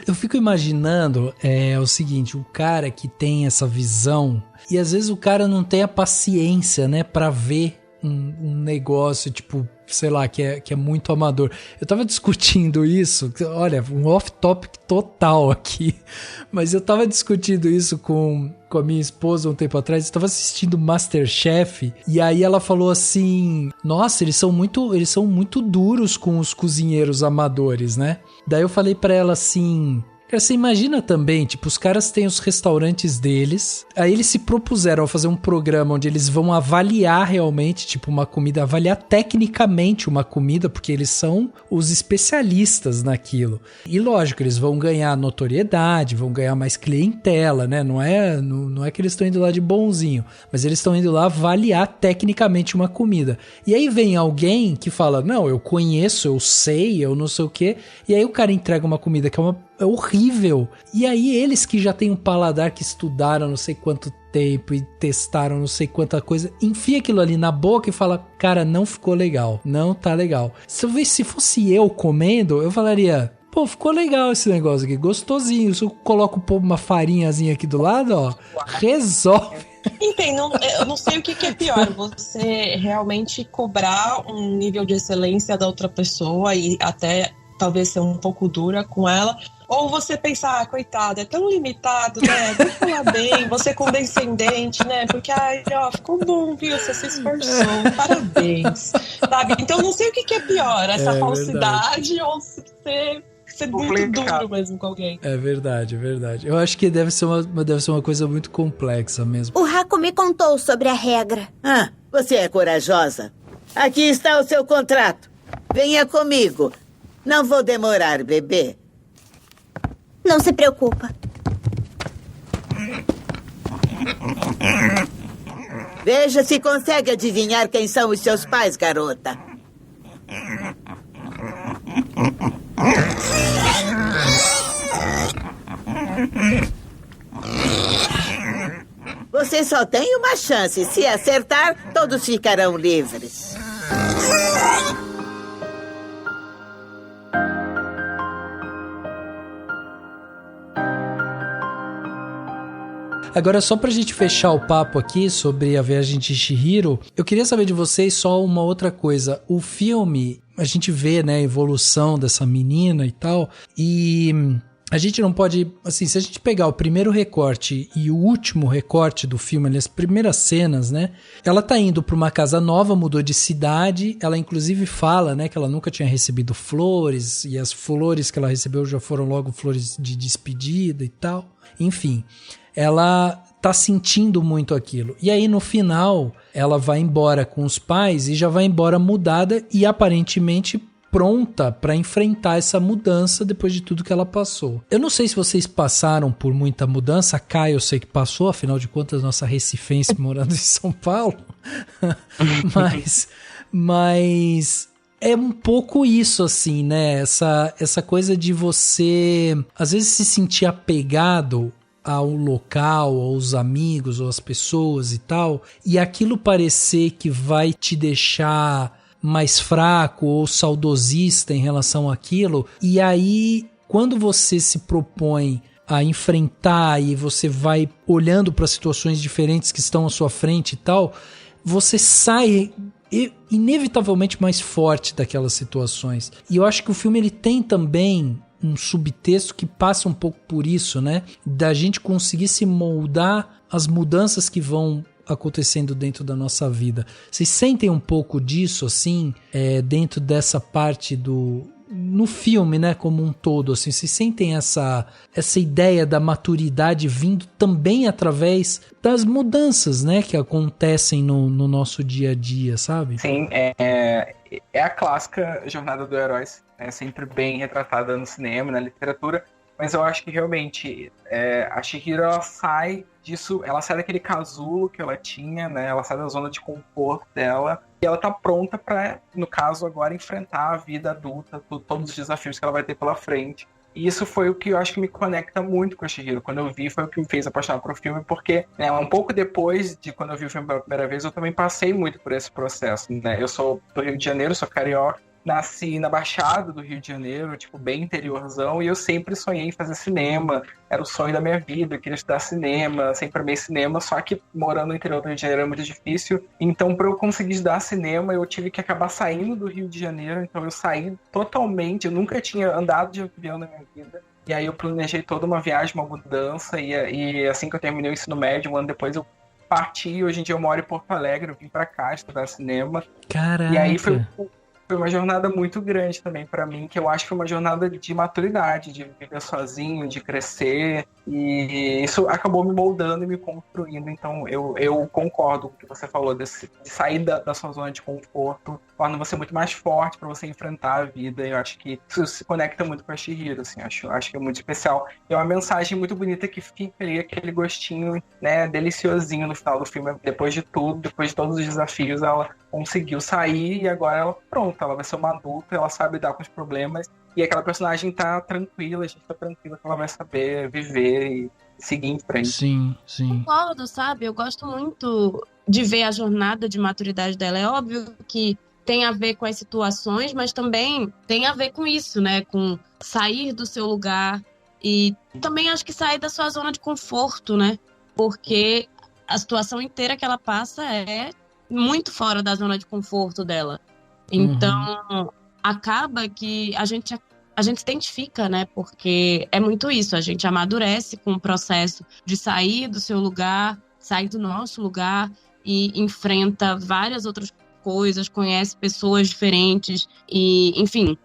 Eu fico imaginando o seguinte, o cara que tem essa visão, e às vezes o cara não tem a paciência, né, pra ver um negócio, tipo, sei lá, que é muito amador. Eu tava discutindo isso, olha, um off-topic total aqui, mas eu tava discutindo isso com a minha esposa um tempo atrás. Eu tava assistindo MasterChef, e aí ela falou assim, nossa, eles são muito duros com os cozinheiros amadores, né? Daí eu falei pra ela assim... Cara, você imagina também, tipo, os caras têm os restaurantes deles, aí eles se propuseram a fazer um programa onde eles vão avaliar realmente, tipo, uma comida, avaliar tecnicamente uma comida, porque eles são os especialistas naquilo. E lógico, eles vão ganhar notoriedade, vão ganhar mais clientela, né? Não é que eles estão indo lá de bonzinho, mas eles estão indo lá avaliar tecnicamente uma comida. E aí vem alguém que fala, não, eu conheço, eu sei, eu não sei o quê, e aí o cara entrega uma comida que é horrível. E aí eles que já têm um paladar, que estudaram não sei quanto tempo e testaram não sei quanta coisa, enfia aquilo ali na boca e fala, cara, não ficou legal, não tá legal. Se fosse eu comendo, eu falaria, pô, ficou legal esse negócio aqui, gostosinho. Se eu coloco uma farinhazinha aqui do lado, ó, resolve. Entendo, eu não sei o que é pior, você realmente cobrar um nível de excelência da outra pessoa e até talvez ser um pouco dura com ela, ou você pensar, coitada, é tão limitado, né? Vou falar bem, você condescendente, né? Porque, ficou bom, viu? Você se esforçou, parabéns, sabe? Então, não sei o que é pior, essa falsidade verdade. Ou ser muito duro mesmo com alguém. É verdade. Eu acho que deve ser uma coisa muito complexa mesmo. O Haku me contou sobre a regra. Ah, você é corajosa. Aqui está o seu contrato. Venha comigo. Não vou demorar, bebê. Não se preocupa. Veja se consegue adivinhar quem são os seus pais, garota. Você só tem uma chance. Se acertar, todos ficarão livres. Agora, só pra gente fechar o papo aqui sobre a viagem de Chihiro, eu queria saber de vocês só uma outra coisa. O filme, a gente vê, né, a evolução dessa menina e tal, e a gente não pode, assim, se a gente pegar o primeiro recorte e o último recorte do filme, ali, as primeiras cenas, né, ela tá indo pra uma casa nova, mudou de cidade, ela inclusive fala, né, que ela nunca tinha recebido flores, e as flores que ela recebeu já foram logo flores de despedida e tal, enfim. Ela tá sentindo muito aquilo. E aí, no final, ela vai embora com os pais e já vai embora mudada e aparentemente pronta para enfrentar essa mudança depois de tudo que ela passou. Eu não sei se vocês passaram por muita mudança. A Kai, eu sei que passou, afinal de contas, nossa recifense morando em São Paulo. Mas é um pouco isso, assim, né? Essa coisa de você, às vezes, se sentir apegado ao local, aos amigos, ou às pessoas e tal, e aquilo parecer que vai te deixar mais fraco ou saudosista em relação àquilo, e aí, quando você se propõe a enfrentar e você vai olhando para situações diferentes que estão à sua frente e tal, você sai inevitavelmente mais forte daquelas situações. E eu acho que o filme ele tem também um subtexto que passa um pouco por isso, né? Da gente conseguir se moldar às mudanças que vão acontecendo dentro da nossa vida. Vocês sentem um pouco disso, assim, dentro dessa parte no filme, né, como um todo, assim, vocês sentem essa ideia da maturidade vindo também através das mudanças, né, que acontecem no nosso dia a dia, sabe? Sim, é a clássica jornada do herói, é sempre bem retratada no cinema, na literatura, mas eu acho que realmente a Chihiro, ela sai disso, ela sai daquele casulo que ela tinha, né, ela sai da zona de conforto dela, e ela tá pronta para, no caso agora, enfrentar a vida adulta, todos os desafios que ela vai ter pela frente. E isso foi o que eu acho que me conecta muito com a Chihiro. Quando eu vi, foi o que me fez apaixonar por o filme, porque, né, um pouco depois de quando eu vi o filme pela primeira vez, eu também passei muito por esse processo, né? Eu sou do Rio de Janeiro, sou carioca, nasci na Baixada do Rio de Janeiro, tipo, bem interiorzão, e eu sempre sonhei em fazer cinema, era o sonho da minha vida, eu queria estudar cinema, sempre amei cinema, só que morando no interior do Rio de Janeiro é muito difícil, então para eu conseguir estudar cinema, eu tive que acabar saindo do Rio de Janeiro, então eu saí totalmente, eu nunca tinha andado de avião na minha vida, e aí eu planejei toda uma viagem, uma mudança, e assim que eu terminei o ensino médio, um ano depois eu parti, hoje em dia eu moro em Porto Alegre, eu vim pra cá estudar cinema. Caraca! E aí foi uma jornada muito grande também pra mim, que eu acho que foi uma jornada de maturidade, de viver sozinho, de crescer, e isso acabou me moldando e me construindo. Então eu concordo com o que você falou, de sair da sua zona de conforto, torna você muito mais forte pra você enfrentar a vida. Eu acho que isso se conecta muito com a Chihiro, assim, acho que é muito especial. E é uma mensagem muito bonita que fica ali, aquele gostinho, né, deliciosinho no final do filme. Depois de tudo, depois de todos os desafios, ela conseguiu sair e agora ela, pronto, ela vai ser uma adulta, ela sabe lidar com os problemas e aquela personagem tá tranquila, a gente tá tranquila que ela vai saber viver e seguir em frente. Sim, sim. Concordo, sabe? Eu gosto muito de ver a jornada de maturidade dela. É óbvio que tem a ver com as situações, mas também tem a ver com isso, né? Com sair do seu lugar e também acho que sair da sua zona de conforto, né? Porque a situação inteira que ela passa é muito fora da zona de conforto dela. Então, acaba que a gente se identifica, né? Porque é muito isso, a gente amadurece com o processo de sair do seu lugar, sair do nosso lugar e enfrenta várias outras coisas, conhece pessoas diferentes e, enfim,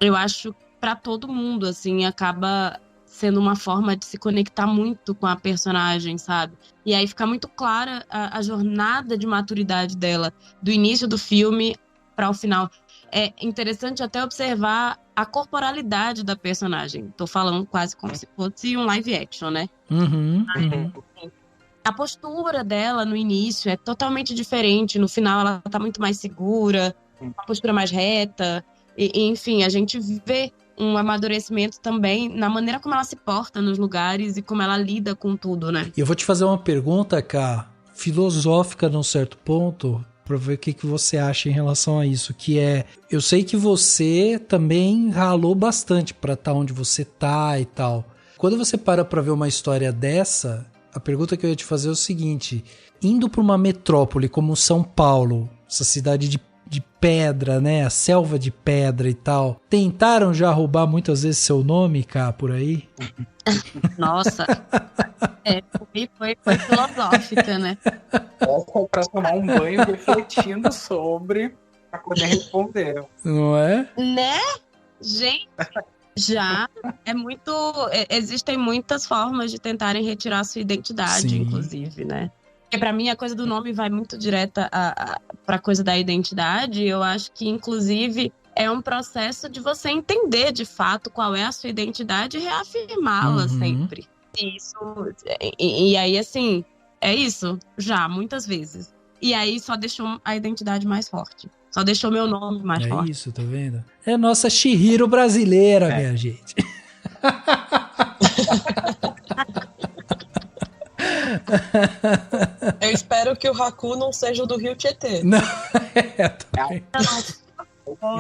eu acho para todo mundo, assim, acaba sendo uma forma de se conectar muito com a personagem, sabe? E aí fica muito clara a jornada de maturidade dela, do início do filme para o final. É interessante até observar a corporalidade da personagem. Tô falando quase como se fosse um live action, né? A postura dela no início é totalmente diferente. No final ela tá muito mais segura, uma postura mais reta. E, enfim, a gente vê um amadurecimento também na maneira como ela se porta nos lugares e como ela lida com tudo, né? E eu vou te fazer uma pergunta, Ká, filosófica num certo ponto, pra ver o que você acha em relação a isso, que é, eu sei que você também ralou bastante pra estar onde você tá e tal. Quando você para pra ver uma história dessa, a pergunta que eu ia te fazer é o seguinte, indo pra uma metrópole como São Paulo, essa cidade de pedra, né? A selva de pedra e tal. Tentaram já roubar muitas vezes seu nome, Cá, por aí? Nossa. Foi filosófica, né? Ou pra tomar um banho refletindo sobre, pra poder responder. Não é? Né? Gente, já é muito... Existem muitas formas de tentarem retirar a sua identidade, Sim. inclusive, né? Porque pra mim a coisa do nome vai muito direta pra coisa da identidade. Eu acho que, inclusive, é um processo de você entender de fato qual é a sua identidade e reafirmá-la sempre. E aí, assim, é isso, já, muitas vezes. E aí só deixou a identidade mais forte. Só deixou meu nome mais forte. É isso, tá vendo? É a nossa Chihiro brasileira, minha gente. Eu espero que o Haku não seja o do Rio Tietê. Não, também.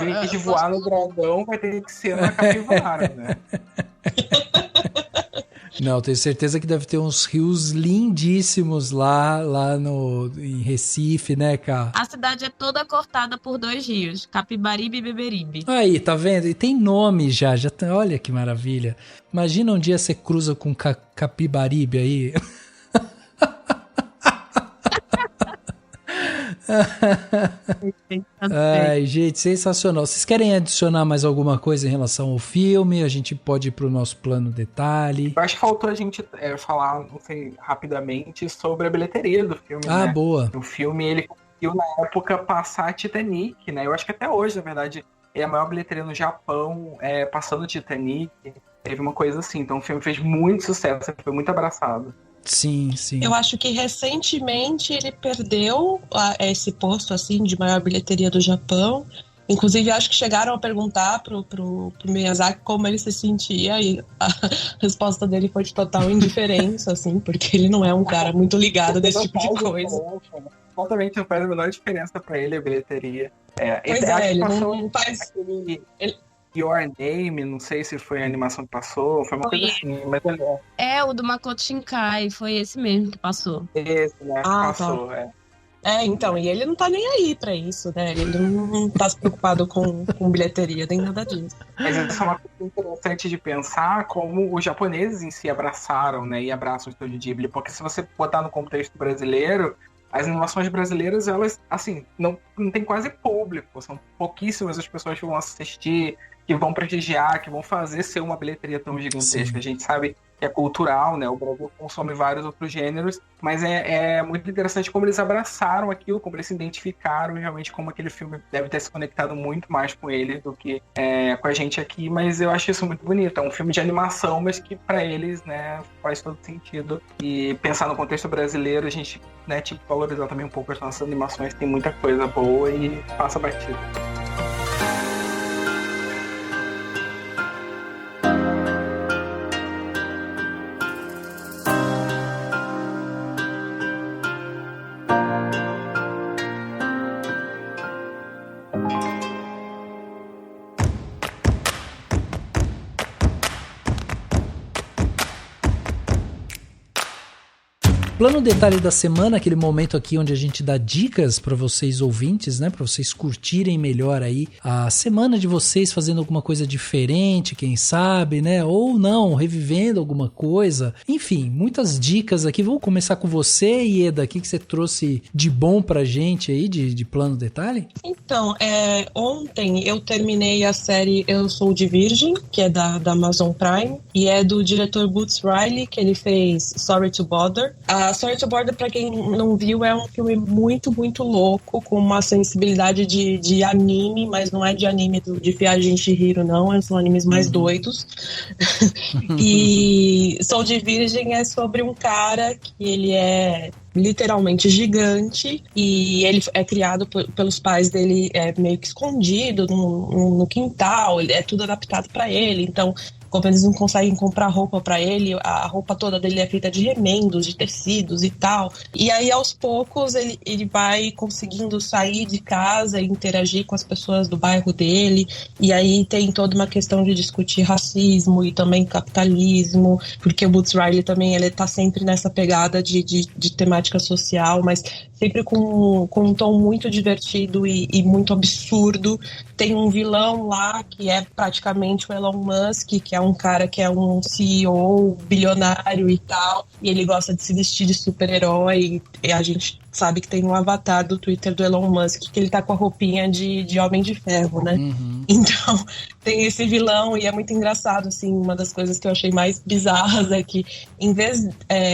Em vez de voar no dragão, vai ter que ser na capivara, né? Não, tenho certeza que deve ter uns rios lindíssimos lá em Recife, né, Cá? A cidade é toda cortada por 2 rios, Capibaribe e Beberibe. Aí, tá vendo? E tem nome já olha que maravilha. Imagina um dia você cruza com Capibaribe aí. Ai, gente, sensacional. Vocês querem adicionar mais alguma coisa em relação ao filme? A gente pode ir pro nosso plano detalhe. Eu acho que faltou a gente falar, não sei, rapidamente sobre a bilheteria do filme, né? Boa. O filme, ele conseguiu na época passar Titanic, né? Eu acho que até hoje, na verdade, é a maior bilheteria no Japão, passando Titanic. Teve uma coisa assim, então o filme fez muito sucesso, foi muito abraçado. Sim, sim. Eu acho que recentemente ele perdeu esse posto assim de maior bilheteria do Japão. Inclusive, acho que chegaram a perguntar pro Miyazaki como ele se sentia, e a resposta dele foi de total indiferença, assim, porque ele não é um cara muito ligado desse tipo de coisa. Totalmente, não faz a menor diferença pra ele a bilheteria. Ele não faz... Your Name, não sei se foi a animação que passou, foi uma coisa assim, mas o do Makoto Shinkai, foi esse mesmo que passou. Esse, né, que passou, então, e ele não tá nem aí pra isso, né? Ele não tá se preocupado com bilheteria, nem nada disso. Mas isso é uma coisa interessante de pensar como os japoneses em si abraçaram, né, e abraçam o Estúdio Ghibli, porque se você botar no contexto brasileiro, as animações brasileiras, elas, assim, não tem quase público, são pouquíssimas as pessoas que vão assistir, que vão prestigiar, que vão fazer ser uma bilheteria tão gigantesca. Sim. A gente sabe que é cultural, né? O Brasil consome vários outros gêneros, mas é muito interessante como eles abraçaram aquilo, como eles se identificaram e realmente como aquele filme deve ter se conectado muito mais com eles do que com a gente aqui, mas eu acho isso muito bonito. É um filme de animação, mas que para eles, né, faz todo sentido. E pensar no contexto brasileiro, a gente, né, valorizar também um pouco as nossas animações, tem muita coisa boa e passa batido. Plano detalhe da semana, aquele momento aqui onde a gente dá dicas para vocês ouvintes, né? Para vocês curtirem melhor aí a semana de vocês, fazendo alguma coisa diferente, quem sabe, né? Ou não, revivendo alguma coisa. Enfim, muitas dicas aqui. Vou começar com você, Ieda. O que você trouxe de bom pra gente aí, de plano detalhe? Então, ontem eu terminei a série Eu Sou de Virgem, que é da Amazon Prime, e é do diretor Boots Riley, que ele fez Sorry to Bother. Sorry to Bother, pra quem não viu, é um filme muito, muito louco, com uma sensibilidade de anime, mas não é de anime de Viagem Chihiro, não, são animes mais doidos. E Sou de Virgem é sobre um cara que ele é literalmente gigante, e ele é criado pelos pais dele meio que escondido no quintal, é tudo adaptado para ele, então como eles não conseguem comprar roupa pra ele, a roupa toda dele é feita de remendos, de tecidos e tal. E aí, aos poucos, ele vai conseguindo sair de casa e interagir com as pessoas do bairro dele. E aí tem toda uma questão de discutir racismo e também capitalismo, porque o Boots Riley também ele tá sempre nessa pegada de temática social, mas sempre com um tom muito divertido e muito absurdo. Tem um vilão lá que é praticamente o Elon Musk, que é um cara que é um CEO bilionário e tal, e ele gosta de se vestir de super-herói, e a gente sabe que tem um avatar do Twitter do Elon Musk, que ele tá com a roupinha de Homem de Ferro, né? Uhum. Então, tem esse vilão, e é muito engraçado, assim, uma das coisas que eu achei mais bizarras é que, em vez,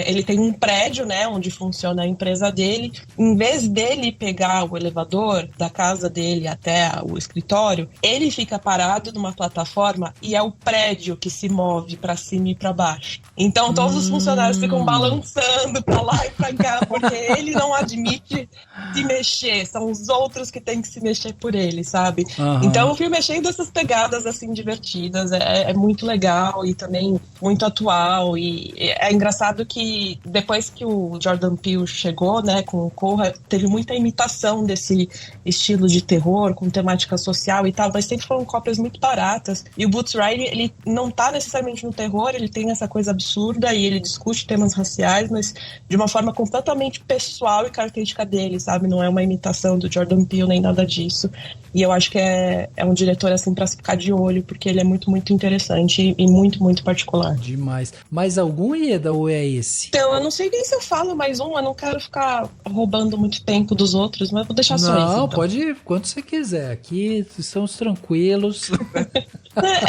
ele tem um prédio, né, onde funciona a empresa dele, em vez dele pegar o elevador da casa dele até o escritório, ele fica parado numa plataforma e é o prédio que se move pra cima e pra baixo. Então, todos os funcionários ficam balançando pra lá e pra cá, porque ele não admite se mexer, são os outros que têm que se mexer por ele, sabe? Uhum. Então o filme é cheio dessas pegadas assim divertidas, é muito legal e também muito atual, e é engraçado que depois que o Jordan Peele chegou, né, com o Corra, teve muita imitação desse estilo de terror com temática social e tal, mas sempre foram cópias muito baratas, e o Boots Riley, ele não tá necessariamente no terror, ele tem essa coisa absurda e ele discute temas raciais, mas de uma forma completamente pessoal e característica dele, sabe? Não é uma imitação do Jordan Peele nem nada disso. E eu acho que é um diretor, assim, pra se ficar de olho, porque ele é muito, muito interessante e muito, muito particular. Demais. Mais algum, Ieda, ou é esse? Então, eu não sei nem se eu falo mais um, eu não quero ficar roubando muito tempo dos outros, mas vou deixar só esse, então. Não, pode ir quando você quiser. Aqui estamos tranquilos.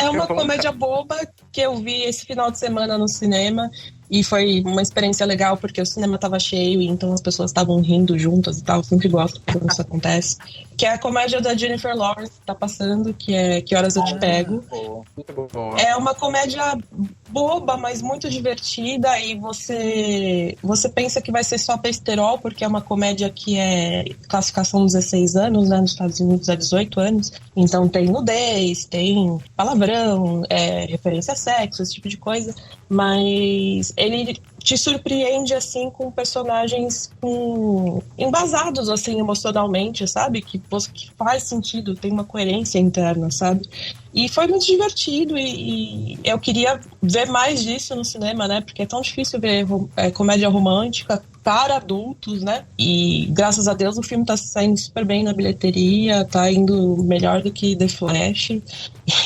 É uma comédia boba que eu vi esse final de semana no cinema. E foi uma experiência legal, porque o cinema tava cheio, e então as pessoas estavam rindo juntas e tal. Eu sempre gosto quando isso acontece. Que é a comédia da Jennifer Lawrence que tá passando, que é Que Horas Eu Te Pego. Boa. É uma comédia boba, mas muito divertida, e você pensa que vai ser só besterol, porque é uma comédia que é classificação 16 anos, né? Nos Estados Unidos é 18 anos. Então tem nudez, tem palavrão, referência a sexo, esse tipo de coisa. Mas ele te surpreende, assim, com personagens embasados, assim, emocionalmente, sabe? Que faz sentido, tem uma coerência interna, sabe? E foi muito divertido, e eu queria ver mais disso no cinema, né? Porque é tão difícil ver comédia romântica para adultos, né? E graças a Deus o filme tá saindo super bem na bilheteria, tá indo melhor do que The Flash.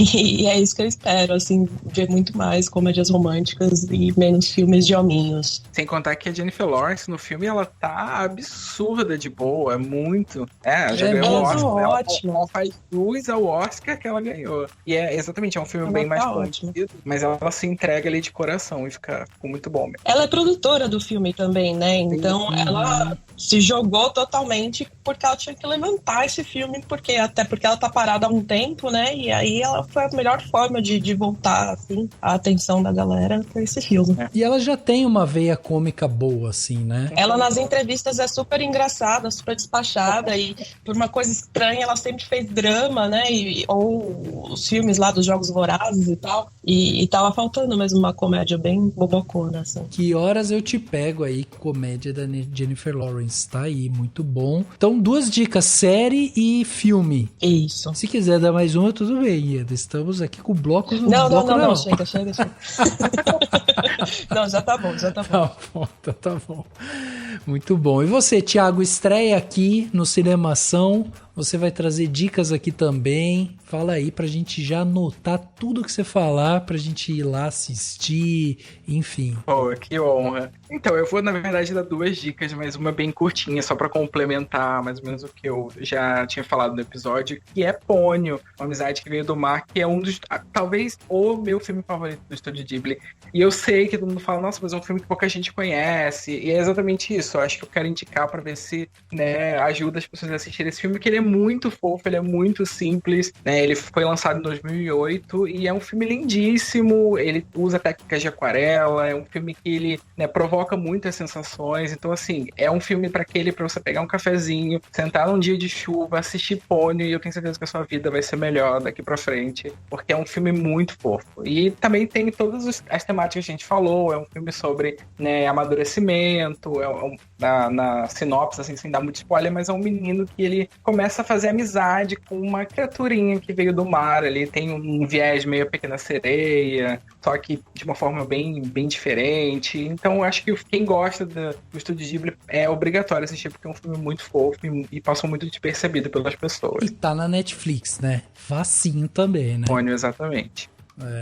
E é isso que eu espero, assim, ver muito mais comédias românticas e menos filmes de hominhos. Sem contar que a Jennifer Lawrence no filme, ela tá absurda de boa, é muito. Já ganhou o Oscar. Ótimo. Ela faz jus ao Oscar que ela ganhou. E é um filme bem mais conhecido, mas ela se entrega ali de coração e ficou muito bom mesmo. Ela é produtora do filme também, né? Então ela se jogou totalmente porque ela tinha que levantar esse filme, até porque ela tá parada há um tempo, né? E aí ela foi a melhor forma de voltar, assim, a atenção da galera pra esse filme. E ela já tem uma veia cômica boa, assim, né? Ela nas entrevistas é super engraçada, super despachada, e por uma coisa estranha ela sempre fez drama, né? Ou os filmes lá dos Jogos Vorazes e tal. E tava faltando mesmo uma comédia bem bobocona, assim. Que Horas Eu Te Pego aí, comédia da Jennifer Lawrence, tá aí, muito bom. Então, 2 dicas, série e filme. Isso. Se quiser dar mais uma, tudo bem, Ieda. Estamos aqui com o bloco. Não, chega. Não, já tá bom. Tá bom. Muito bom. E você, Thiago, estreia aqui no Cinemação. Você vai trazer dicas aqui também. Fala aí pra gente já anotar tudo que você falar, pra gente ir lá assistir, enfim. Pô, que honra. Então, eu vou, na verdade, dar 2 dicas, mas uma bem curtinha, só pra complementar mais ou menos o que eu já tinha falado no episódio, que é Ponyo, Uma Amizade que Veio do Mar, que é um dos, talvez, o meu filme favorito do Estúdio Ghibli. E eu sei que todo mundo fala, nossa, mas é um filme que pouca gente conhece, e é exatamente isso. Eu acho que eu quero indicar pra ver se, né, ajuda as pessoas a assistirem esse filme, que ele é muito fofo, ele é muito simples, né? Ele foi lançado em 2008 e é um filme lindíssimo, ele usa técnicas de aquarela, é um filme que ele, né, provoca muitas sensações. Então, assim, é um filme pra você pegar um cafezinho, sentar num dia de chuva, assistir Pônio, e eu tenho certeza que a sua vida vai ser melhor daqui pra frente, porque é um filme muito fofo. E também tem todas as temáticas que a gente falou, é um filme sobre, né, amadurecimento, na sinopse, assim, sem dar muito spoiler, mas é um menino que ele começa a fazer amizade com uma criaturinha que veio do mar, ele tem um viés meio Pequena Sereia, só que de uma forma bem, bem diferente. Então eu acho que quem gosta do Estúdio Ghibli é obrigatório assistir, porque é um filme muito fofo e passou muito despercebido pelas pessoas. E tá na Netflix, né? Facinho também, né? Pônio, exatamente.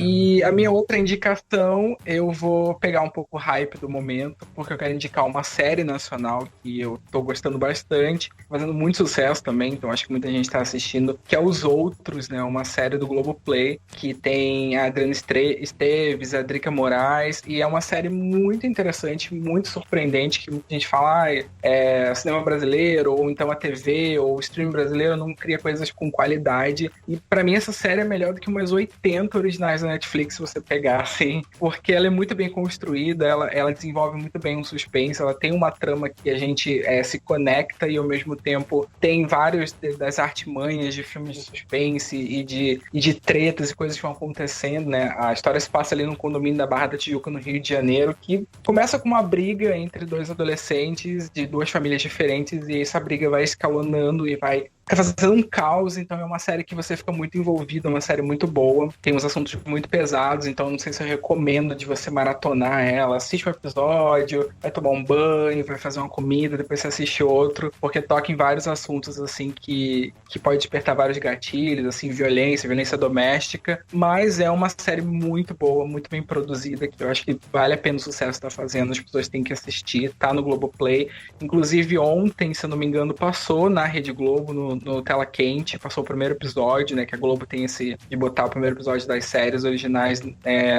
E a minha outra indicação, eu vou pegar um pouco o hype do momento, porque eu quero indicar uma série nacional que eu tô gostando bastante, fazendo muito sucesso também, então acho que muita gente tá assistindo, que é Os Outros, né? Uma série do Globoplay, que tem a Adriana Esteves, a Drica Moraes, e é uma série muito interessante, muito surpreendente, que muita gente fala, é cinema brasileiro, ou então a TV, ou o streaming brasileiro não cria coisas com qualidade, e pra mim essa série é melhor do que umas 80 originais da Netflix, se você pegar, assim, porque ela é muito bem construída, ela desenvolve muito bem um suspense, ela tem uma trama que a gente se conecta e ao mesmo tempo tem vários das artimanhas de filmes de suspense e de tretas e coisas que vão acontecendo, né? A história se passa ali no condomínio da Barra da Tijuca, no Rio de Janeiro, que começa com uma briga entre dois adolescentes de duas famílias diferentes, e essa briga vai escalonando e vai fazendo um caos. Então é uma série que você fica muito envolvido, é uma série muito boa, tem uns assuntos muito pesados, então não sei se eu recomendo de você maratonar ela. Assiste um episódio, vai tomar um banho, vai fazer uma comida, depois você assiste outro, porque toca em vários assuntos assim que pode despertar vários gatilhos, assim, violência doméstica, mas é uma série muito boa, muito bem produzida, que eu acho que vale a pena o sucesso que tá fazendo, as pessoas têm que assistir, tá no Globoplay. Inclusive ontem, se eu não me engano, passou na Rede Globo, no Tela Quente, passou o primeiro episódio, né, que a Globo tem esse de botar o primeiro episódio das séries originais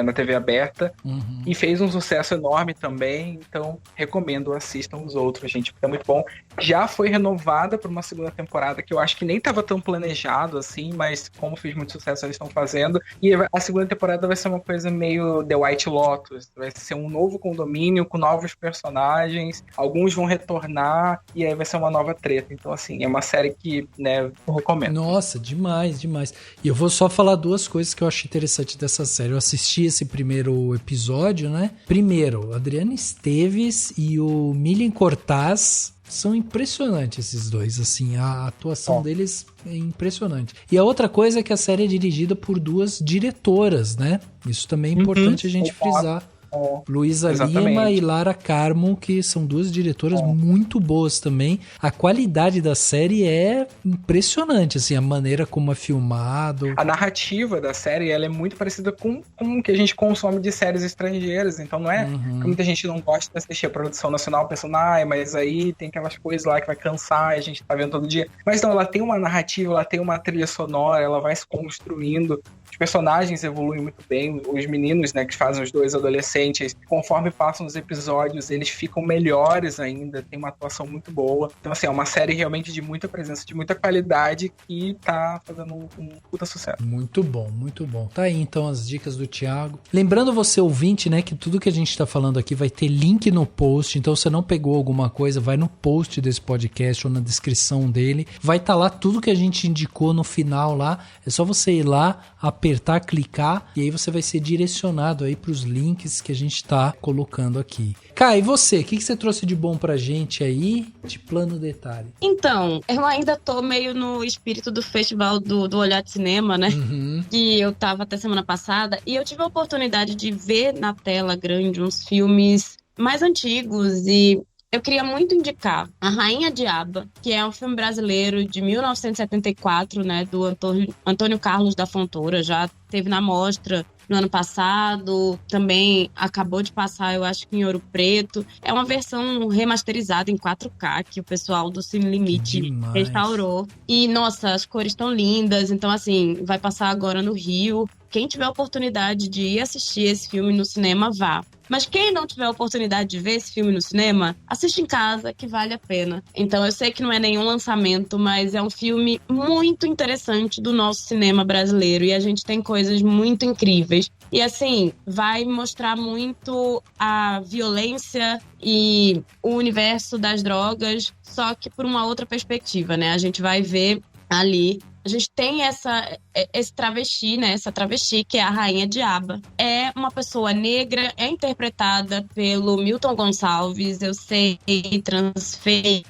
na TV aberta, e fez um sucesso enorme também, então recomendo, assistam Os Outros, gente, porque é muito bom. Já foi renovada para uma segunda temporada, que eu acho que nem estava tão planejado assim, mas como fez muito sucesso, eles estão fazendo, e a segunda temporada vai ser uma coisa meio The White Lotus, vai ser um novo condomínio com novos personagens, alguns vão retornar, e aí vai ser uma nova treta. Então, assim, é uma série que, né, eu recomendo. Nossa, demais, demais. E eu vou só falar duas coisas que eu achei interessante dessa série. Eu assisti esse primeiro episódio, né? Primeiro, Adriana Esteves e o Milen Cortaz são impressionantes, esses dois, assim, a atuação deles é impressionante. E a outra coisa é que a série é dirigida por duas diretoras, né? Isso também é importante a gente frisar. Luísa Lima e Lara Carmo, que são duas diretoras muito boas também. A qualidade da série é impressionante, assim, a maneira como é filmado. A narrativa da série, ela é muito parecida com o que a gente consome de séries estrangeiras, então não é que muita gente não gosta de assistir a produção nacional pensando, mas aí tem aquelas coisas lá que vai cansar, a gente tá vendo todo dia. Mas não, ela tem uma narrativa, ela tem uma trilha sonora, ela vai se construindo. Os personagens evoluem muito bem, os meninos, né, que fazem os dois adolescentes, conforme passam os episódios, eles ficam melhores ainda, tem uma atuação muito boa. Então, assim, é uma série realmente de muita presença, de muita qualidade, que tá fazendo um puta sucesso. Muito bom, muito bom. Tá aí, então, as dicas do Thiago. Lembrando você, ouvinte, né, que tudo que a gente tá falando aqui vai ter link no post, então se você não pegou alguma coisa, vai no post desse podcast ou na descrição dele, vai estar lá tudo que a gente indicou no final lá, é só você ir lá, apertar, clicar, e aí você vai ser direcionado aí pros links que a gente tá colocando aqui. Kai, e você? O que você trouxe de bom pra gente aí, de plano detalhe? Então, eu ainda tô meio no espírito do festival do Olhar de Cinema, né? Que eu tava até semana passada, e eu tive a oportunidade de ver na tela grande uns filmes mais antigos, e eu queria muito indicar A Rainha Diaba, que é um filme brasileiro de 1974, né, do Antônio Carlos da Fontoura, já teve na mostra no ano passado, também acabou de passar, eu acho que em Ouro Preto. É uma versão remasterizada em 4K, que o pessoal do Cine Limite restaurou. E, nossa, as cores estão lindas, então, assim, vai passar agora no Rio. quem tiver a oportunidade de ir assistir esse filme no cinema, vá. Mas quem não tiver a oportunidade de ver esse filme no cinema, assiste em casa, que vale a pena. Então eu sei que não é nenhum lançamento, mas é um filme muito interessante do nosso cinema brasileiro. E a gente tem coisas muito incríveis. E assim, vai mostrar muito a violência e o universo das drogas, só que por uma outra perspectiva, né? A gente vai ver ali... A gente tem esse travesti, né? Essa travesti, que é a Rainha Diaba. É uma pessoa negra, é interpretada pelo Milton Gonçalves. Eu sei, transfake,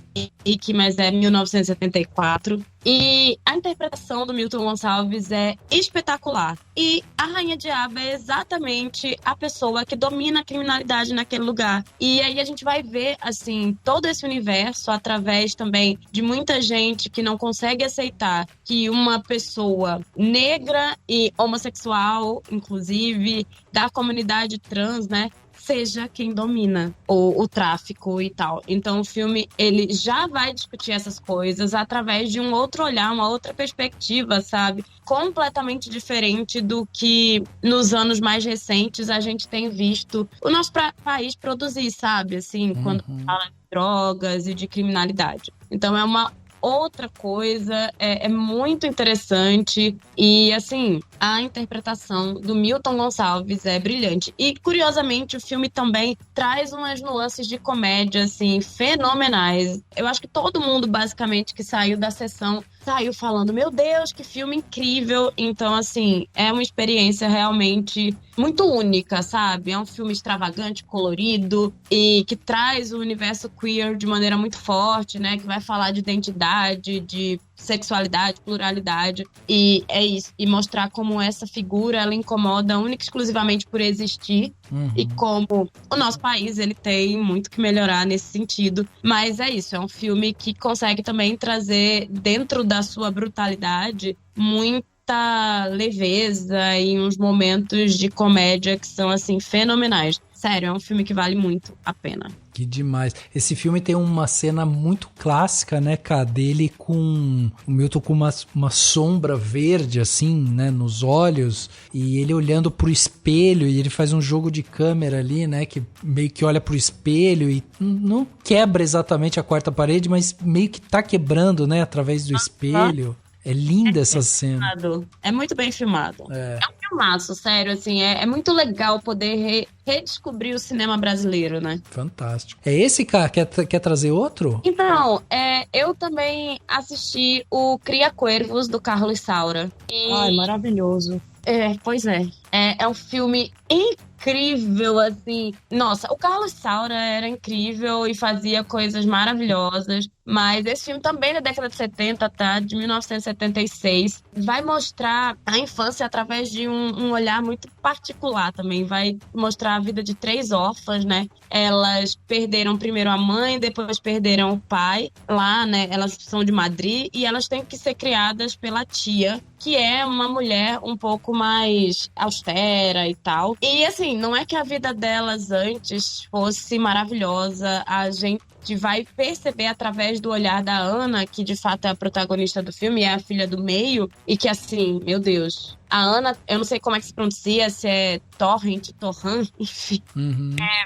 mas é 1974. E a interpretação do Milton Gonçalves é espetacular. E a Rainha Diaba é exatamente a pessoa que domina a criminalidade naquele lugar. E aí a gente vai ver, assim, todo esse universo através também de muita gente que não consegue aceitar que uma pessoa negra e homossexual, inclusive, da comunidade trans, né, seja quem domina o tráfico e tal. Então o filme, ele já vai discutir essas coisas através de um outro olhar, uma outra perspectiva, sabe? Completamente diferente do que nos anos mais recentes a gente tem visto o nosso país produzir, sabe? Assim, quando fala de drogas e de criminalidade. Então é uma outra coisa, é muito interessante e, assim, a interpretação do Milton Gonçalves é brilhante. E, curiosamente, o filme também traz umas nuances de comédia, assim, fenomenais. Eu acho que todo mundo, basicamente, que saiu da sessão, saiu falando, meu Deus, que filme incrível. Então, assim, é uma experiência realmente muito única, sabe? É um filme extravagante, colorido e que traz o universo queer de maneira muito forte, né? Que vai falar de identidade, de sexualidade, pluralidade, e é isso, e mostrar como essa figura, ela incomoda única e exclusivamente por existir, e como o nosso país, ele tem muito que melhorar nesse sentido, mas é isso, é um filme que consegue também trazer, dentro da sua brutalidade, muita leveza e uns momentos de comédia que são, assim, fenomenais. Sério, é um filme que vale muito a pena. Que demais. Esse filme tem uma cena muito clássica, né, cara, dele com o Milton com uma sombra verde, assim, né, nos olhos, e ele olhando pro espelho, e ele faz um jogo de câmera ali, né, que meio que olha pro espelho e não quebra exatamente a quarta parede, mas meio que tá quebrando, né, através do espelho. É linda essa cena. É muito bem filmado. É um filmaço, sério, assim, é muito legal poder redescobrir o cinema brasileiro, né? Fantástico. É esse, cara? Quer trazer outro? Então, eu também assisti o Cria Cuervos, do Carlos Saura. Ai, maravilhoso. Pois é. É um filme incrível, assim. Nossa, o Carlos Saura era incrível e fazia coisas maravilhosas. Mas esse filme também é da década de 70, tá? De 1976. Vai mostrar a infância através de um olhar muito particular também. Vai mostrar a vida de 3 órfãs, né? Elas perderam primeiro a mãe, depois perderam o pai lá, né? Elas são de Madrid e elas têm que ser criadas pela tia, que é uma mulher um pouco mais austera e tal. E assim, não é que a vida delas antes fosse maravilhosa, a gente vai perceber através do olhar da Ana, que de fato é a protagonista do filme, é a filha do meio, e que assim, meu Deus, a Ana, eu não sei como é que se pronuncia, se é Torran, enfim.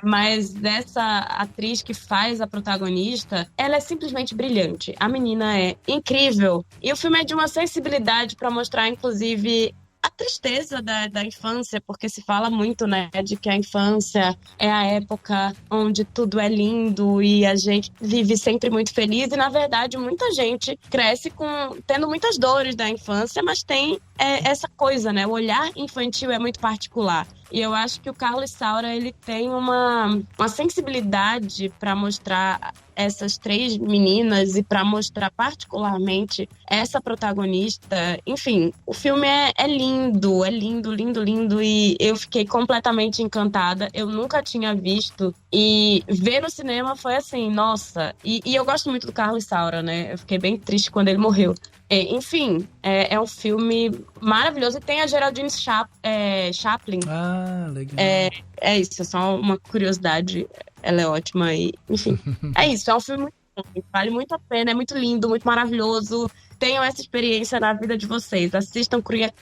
Mas dessa atriz que faz a protagonista, ela é simplesmente brilhante. A menina é incrível. E o filme é de uma sensibilidade para mostrar, inclusive, a tristeza da infância, porque se fala muito, né, de que a infância é a época onde tudo é lindo e a gente vive sempre muito feliz, e na verdade muita gente cresce tendo muitas dores da infância, mas tem essa coisa, né, o olhar infantil é muito particular. E eu acho que o Carlos Saura, ele tem uma sensibilidade para mostrar essas 3 meninas e para mostrar particularmente essa protagonista. Enfim, o filme é lindo, lindo, e eu fiquei completamente encantada. Eu nunca tinha visto e ver no cinema foi assim, nossa. E eu gosto muito do Carlos Saura, né? Eu fiquei bem triste quando ele morreu. Enfim, é um filme maravilhoso. E tem a Geraldine Chaplin. Ah, legal. É isso, é só uma curiosidade. Ela é ótima e, enfim. É isso, é um filme muito Vale muito a pena, é muito lindo, muito maravilhoso. Tenham essa experiência na vida de vocês. Assistam Cria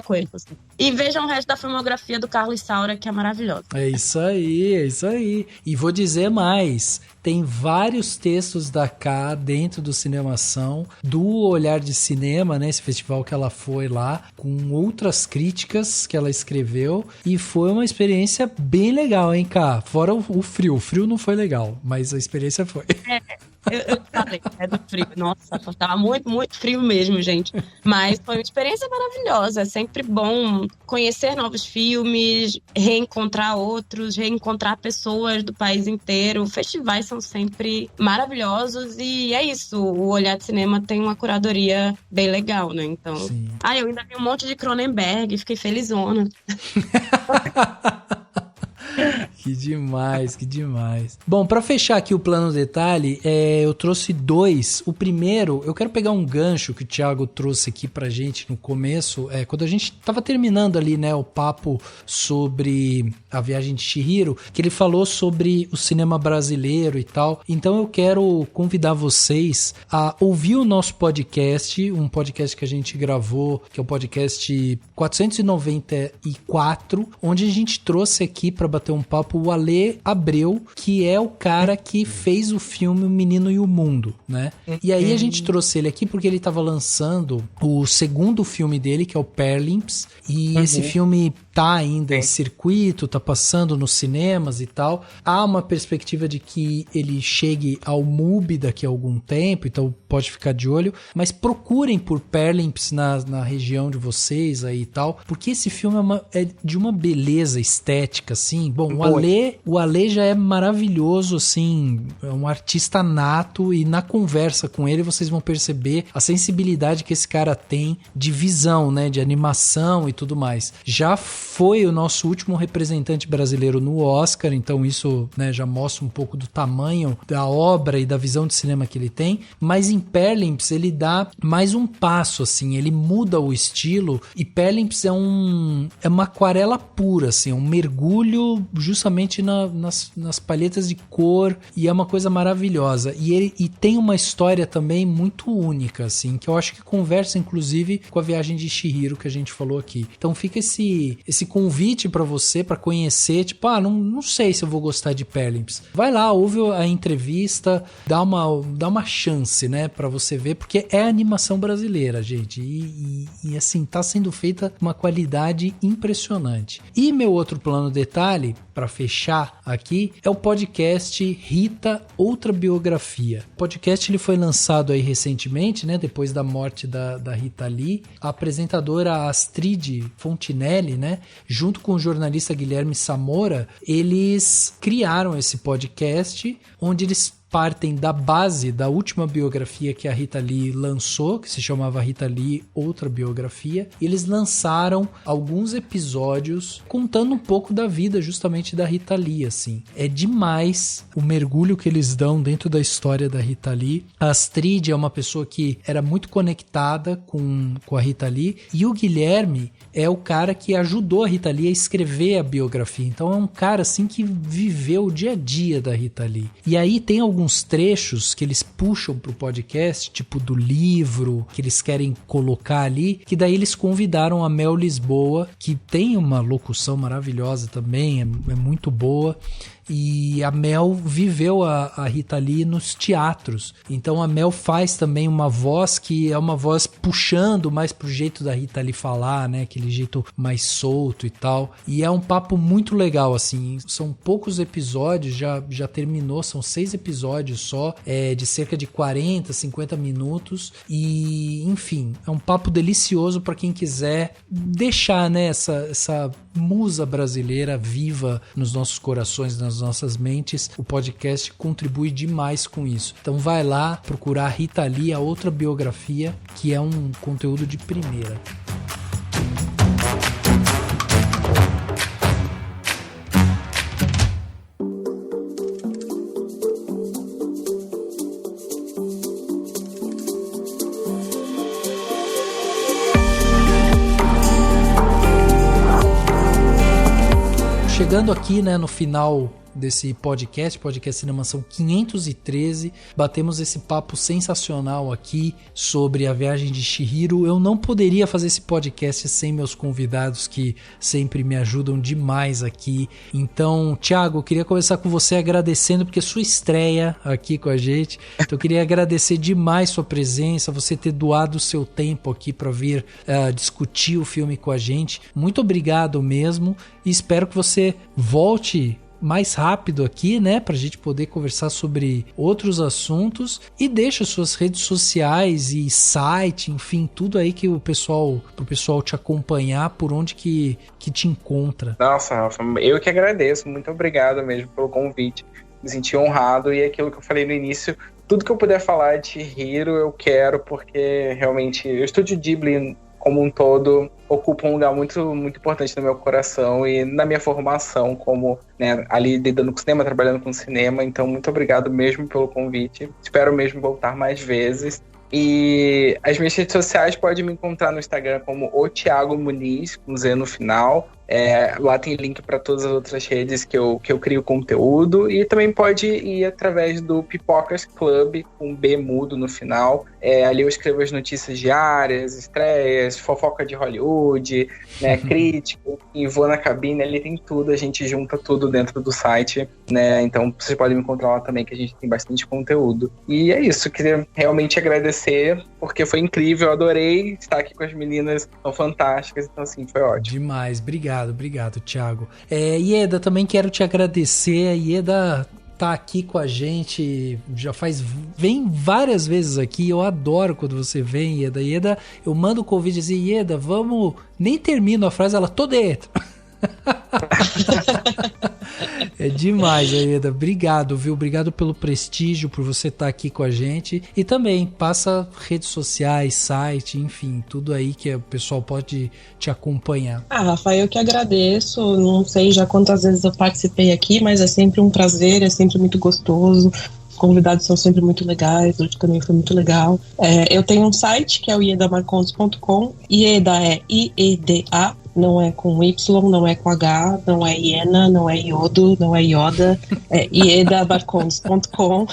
Coelhos. E vejam o resto da filmografia do Carlos Saura, que é maravilhosa. É isso aí. E vou dizer mais, tem vários textos da Ká dentro do Cinemação, do Olhar de Cinema, né, esse festival que ela foi lá, com outras críticas que ela escreveu, e foi uma experiência bem legal, hein, Ká? Fora o frio não foi legal, mas a experiência foi. Eu falei, do frio. Nossa, tava muito, muito frio mesmo, gente. Mas foi uma experiência maravilhosa. É sempre bom conhecer novos filmes, reencontrar outros, reencontrar pessoas do país inteiro. Festivais são sempre maravilhosos e é isso. O Olhar de Cinema tem uma curadoria bem legal, né? Então, sim. Eu ainda vi um monte de Cronenberg, fiquei felizona. Que demais. Bom, pra fechar aqui o plano detalhe, eu trouxe 2. O primeiro, eu quero pegar um gancho que o Thiago trouxe aqui pra gente no começo, quando a gente tava terminando ali, né, o papo sobre a viagem de Chihiro, que ele falou sobre o cinema brasileiro e tal. Então eu quero convidar vocês a ouvir o nosso podcast, um podcast que a gente gravou, que é o podcast 494, onde a gente trouxe aqui pra bater um papo o Ale Abreu, que é o cara que fez o filme O Menino e o Mundo, né? E aí a gente trouxe ele aqui porque ele tava lançando o segundo filme dele, que é o Perlimps, e esse filme tá ainda em circuito, tá passando nos cinemas e tal. Há uma perspectiva de que ele chegue ao MUBI daqui a algum tempo, então pode ficar de olho, mas procurem por Perlimps na região de vocês aí e tal, porque esse filme é de uma beleza estética, assim. Bom, o Ale já é maravilhoso, assim, é um artista nato, e na conversa com ele vocês vão perceber a sensibilidade que esse cara tem de visão, né, de animação e tudo mais. Já foi o nosso último representante brasileiro no Oscar, então isso, né, já mostra um pouco do tamanho da obra e da visão de cinema que ele tem, mas em Perlimps ele dá mais um passo, assim, ele muda o estilo, e Perlimps é uma aquarela pura, assim, um mergulho justamente nas palhetas de cor, e é uma coisa maravilhosa, e tem uma história também muito única, assim, que eu acho que conversa inclusive com a viagem de Chihiro que a gente falou aqui. Então fica esse convite pra você, pra conhecer, tipo, não sei se eu vou gostar de Perlimps. Vai lá, ouve a entrevista, dá uma chance, né, pra você ver, porque é animação brasileira, gente, e assim, tá sendo feita uma qualidade impressionante. E meu outro plano detalhe, pra fechar aqui, é o podcast Rita, Outra Biografia. O podcast ele foi lançado aí recentemente, né, depois da morte da Rita Lee. A apresentadora Astrid Fontinelli, né, junto com o jornalista Guilherme Samora, eles criaram esse podcast, onde eles partem da base da última biografia que a Rita Lee lançou, que se chamava Rita Lee, Outra Biografia. E eles lançaram alguns episódios contando um pouco da vida justamente da Rita Lee, assim. É demais o mergulho que eles dão dentro da história da Rita Lee. A Astrid é uma pessoa que era muito conectada com a Rita Lee, e o Guilherme é o cara que ajudou a Rita Lee a escrever a biografia. Então é um cara assim que viveu o dia a dia da Rita Lee. E aí tem alguns trechos que eles puxam pro podcast, tipo do livro, que eles querem colocar ali, que daí eles convidaram a Mel Lisboa, que tem uma locução maravilhosa também, é muito boa. E a Mel viveu a Rita Lee nos teatros, então a Mel faz também uma voz que é uma voz puxando mais pro jeito da Rita Lee falar, né, aquele jeito mais solto e tal, e é um papo muito legal, assim. São poucos episódios, já terminou, são 6 episódios só, de cerca de 40, 50 minutos, e enfim, é um papo delicioso para quem quiser deixar, né, essa musa brasileira viva nos nossos corações, nas nossas mentes. O podcast contribui demais com isso. Então vai lá procurar Rita Lee, a Outra Biografia, que é um conteúdo de primeira. Chegando aqui, né, no final desse podcast Cinemação 513. Batemos esse papo sensacional aqui sobre a viagem de Chihiro. Eu não poderia fazer esse podcast sem meus convidados que sempre me ajudam demais aqui. Então, Thiago, eu queria começar com você agradecendo, porque sua estreia aqui com a gente. Então, eu queria agradecer demais sua presença, você ter doado o seu tempo aqui para vir discutir o filme com a gente. Muito obrigado mesmo e espero que você volte mais rápido aqui, né, pra gente poder conversar sobre outros assuntos, e deixa suas redes sociais e site, enfim, tudo aí que pro pessoal te acompanhar, por onde que te encontra. Nossa, Rafa, eu que agradeço, muito obrigado mesmo pelo convite, me senti honrado, e aquilo que eu falei no início, tudo que eu puder falar de Chihiro eu quero, porque realmente o Estúdio Ghibli como um todo ocupa um lugar muito, muito importante no meu coração e na minha formação como, né, ali lidando com cinema, trabalhando com cinema. Então, muito obrigado mesmo pelo convite. Espero mesmo voltar mais vezes. E as minhas redes sociais podem me encontrar no Instagram como o Thiago Muniz, com Z no final. Lá tem link para todas as outras redes que eu crio conteúdo, e também pode ir através do Pipocas Club, com B mudo no final. Ali eu escrevo as notícias diárias, estreias, fofoca de Hollywood, né, crítico, e vou na cabine, ali tem tudo, a gente junta tudo dentro do site, né, então vocês podem me encontrar lá também, que a gente tem bastante conteúdo. E é isso, queria realmente agradecer, porque foi incrível, eu adorei estar aqui com as meninas, são fantásticas, então assim, foi ótimo. Demais, obrigado, Thiago. Ieda, também quero te agradecer. A Ieda tá aqui com a gente, vem várias vezes aqui, eu adoro quando você vem, Ieda. Ieda, eu mando o convite e dizer, Ieda, vamos, nem termino a frase, ela, tô dentro. É demais, Ieda. Obrigado, viu? Obrigado pelo prestígio, por você estar aqui com a gente. E também passa redes sociais, site, enfim, tudo aí que o pessoal pode te acompanhar. Rafa, eu que agradeço. Não sei já quantas vezes eu participei aqui, mas é sempre um prazer, é sempre muito gostoso. Os convidados são sempre muito legais, hoje também foi muito legal. Eu tenho um site que é o iedamarcondes.com. Ieda é I-E-D-A, não é com Y, não é com H, não é hiena, não é iodo, não é ioda, é iedamarcondes.com.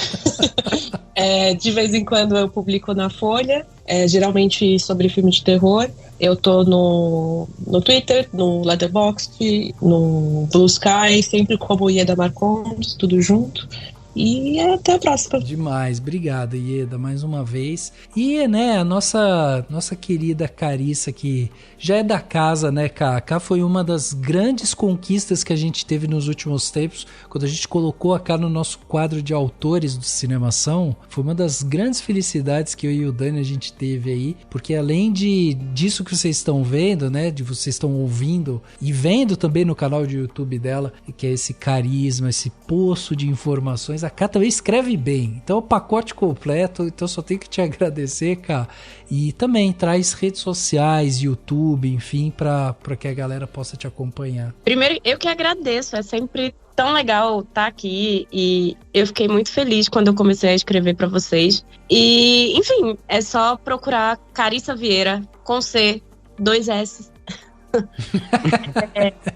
De vez em quando eu publico na Folha, geralmente sobre filme de terror. Eu tô no Twitter, no Letterboxd, no Blue Sky, sempre como Ieda Marcondes, tudo junto. E até a próxima. Demais, obrigado, Ieda, mais uma vez. E, né, a nossa querida Carissa, que já é da casa, né, Cá? Foi uma das grandes conquistas que a gente teve nos últimos tempos, quando a gente colocou a Cá no nosso quadro de autores do Cinemação. Foi uma das grandes felicidades que eu e o Dani a gente teve aí, porque além disso que vocês estão vendo, né, de vocês estão ouvindo e vendo também no canal de YouTube dela, que é esse carisma, esse poço de informações, a Cá também escreve bem, então é o pacote completo, então só tenho que te agradecer, Cá. E também traz redes sociais, YouTube, enfim, para que a galera possa te acompanhar. Primeiro, eu que agradeço, é sempre tão legal estar aqui, e eu fiquei muito feliz quando eu comecei a escrever para vocês. E, enfim, é só procurar Carissa Vieira, com C, 2 S,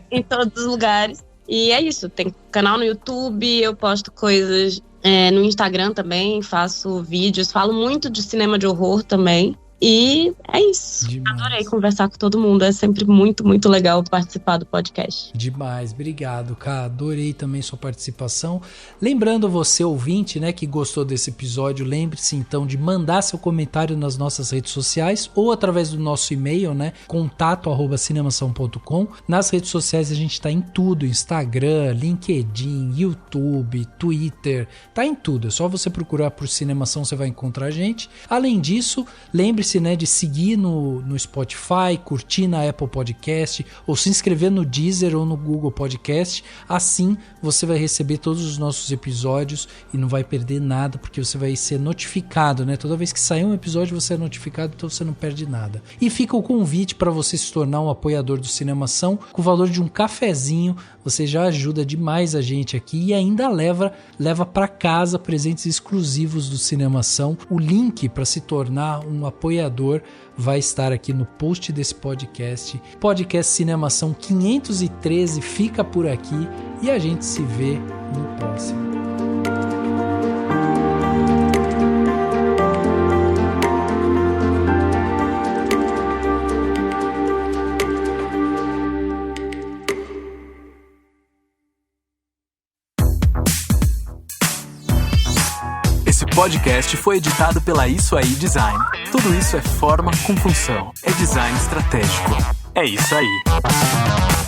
em todos os lugares. E é isso, tem canal no YouTube, eu posto coisas no Instagram também, faço vídeos, falo muito de cinema de horror também. E é isso. Demais. Adorei conversar com todo mundo. É sempre muito, muito legal participar do podcast. Demais, obrigado, Cá. Adorei também sua participação. Lembrando você, ouvinte, né, que gostou desse episódio, lembre-se então de mandar seu comentário nas nossas redes sociais ou através do nosso e-mail, né, contato@cinemação.com. Nas redes sociais a gente tá em tudo: Instagram, LinkedIn, YouTube, Twitter, tá em tudo. É só você procurar por Cinemação, você vai encontrar a gente. Além disso, lembre-se, né, de seguir no Spotify, curtir na Apple Podcast ou se inscrever no Deezer ou no Google Podcast. Assim você vai receber todos os nossos episódios e não vai perder nada, porque você vai ser notificado, né? Toda vez que sair um episódio você é notificado, então você não perde nada. E fica o convite para você se tornar um apoiador do Cinemação. Com o valor de um cafezinho você já ajuda demais a gente aqui e ainda leva para casa presentes exclusivos do Cinemação. O link para se tornar um apoiador apoiador vai estar aqui no post desse podcast. Podcast Cinemação 513 fica por aqui e a gente se vê no próximo. Esse podcast foi editado pela Isso Aí Design. Tudo isso é forma com função. É design estratégico. É isso aí.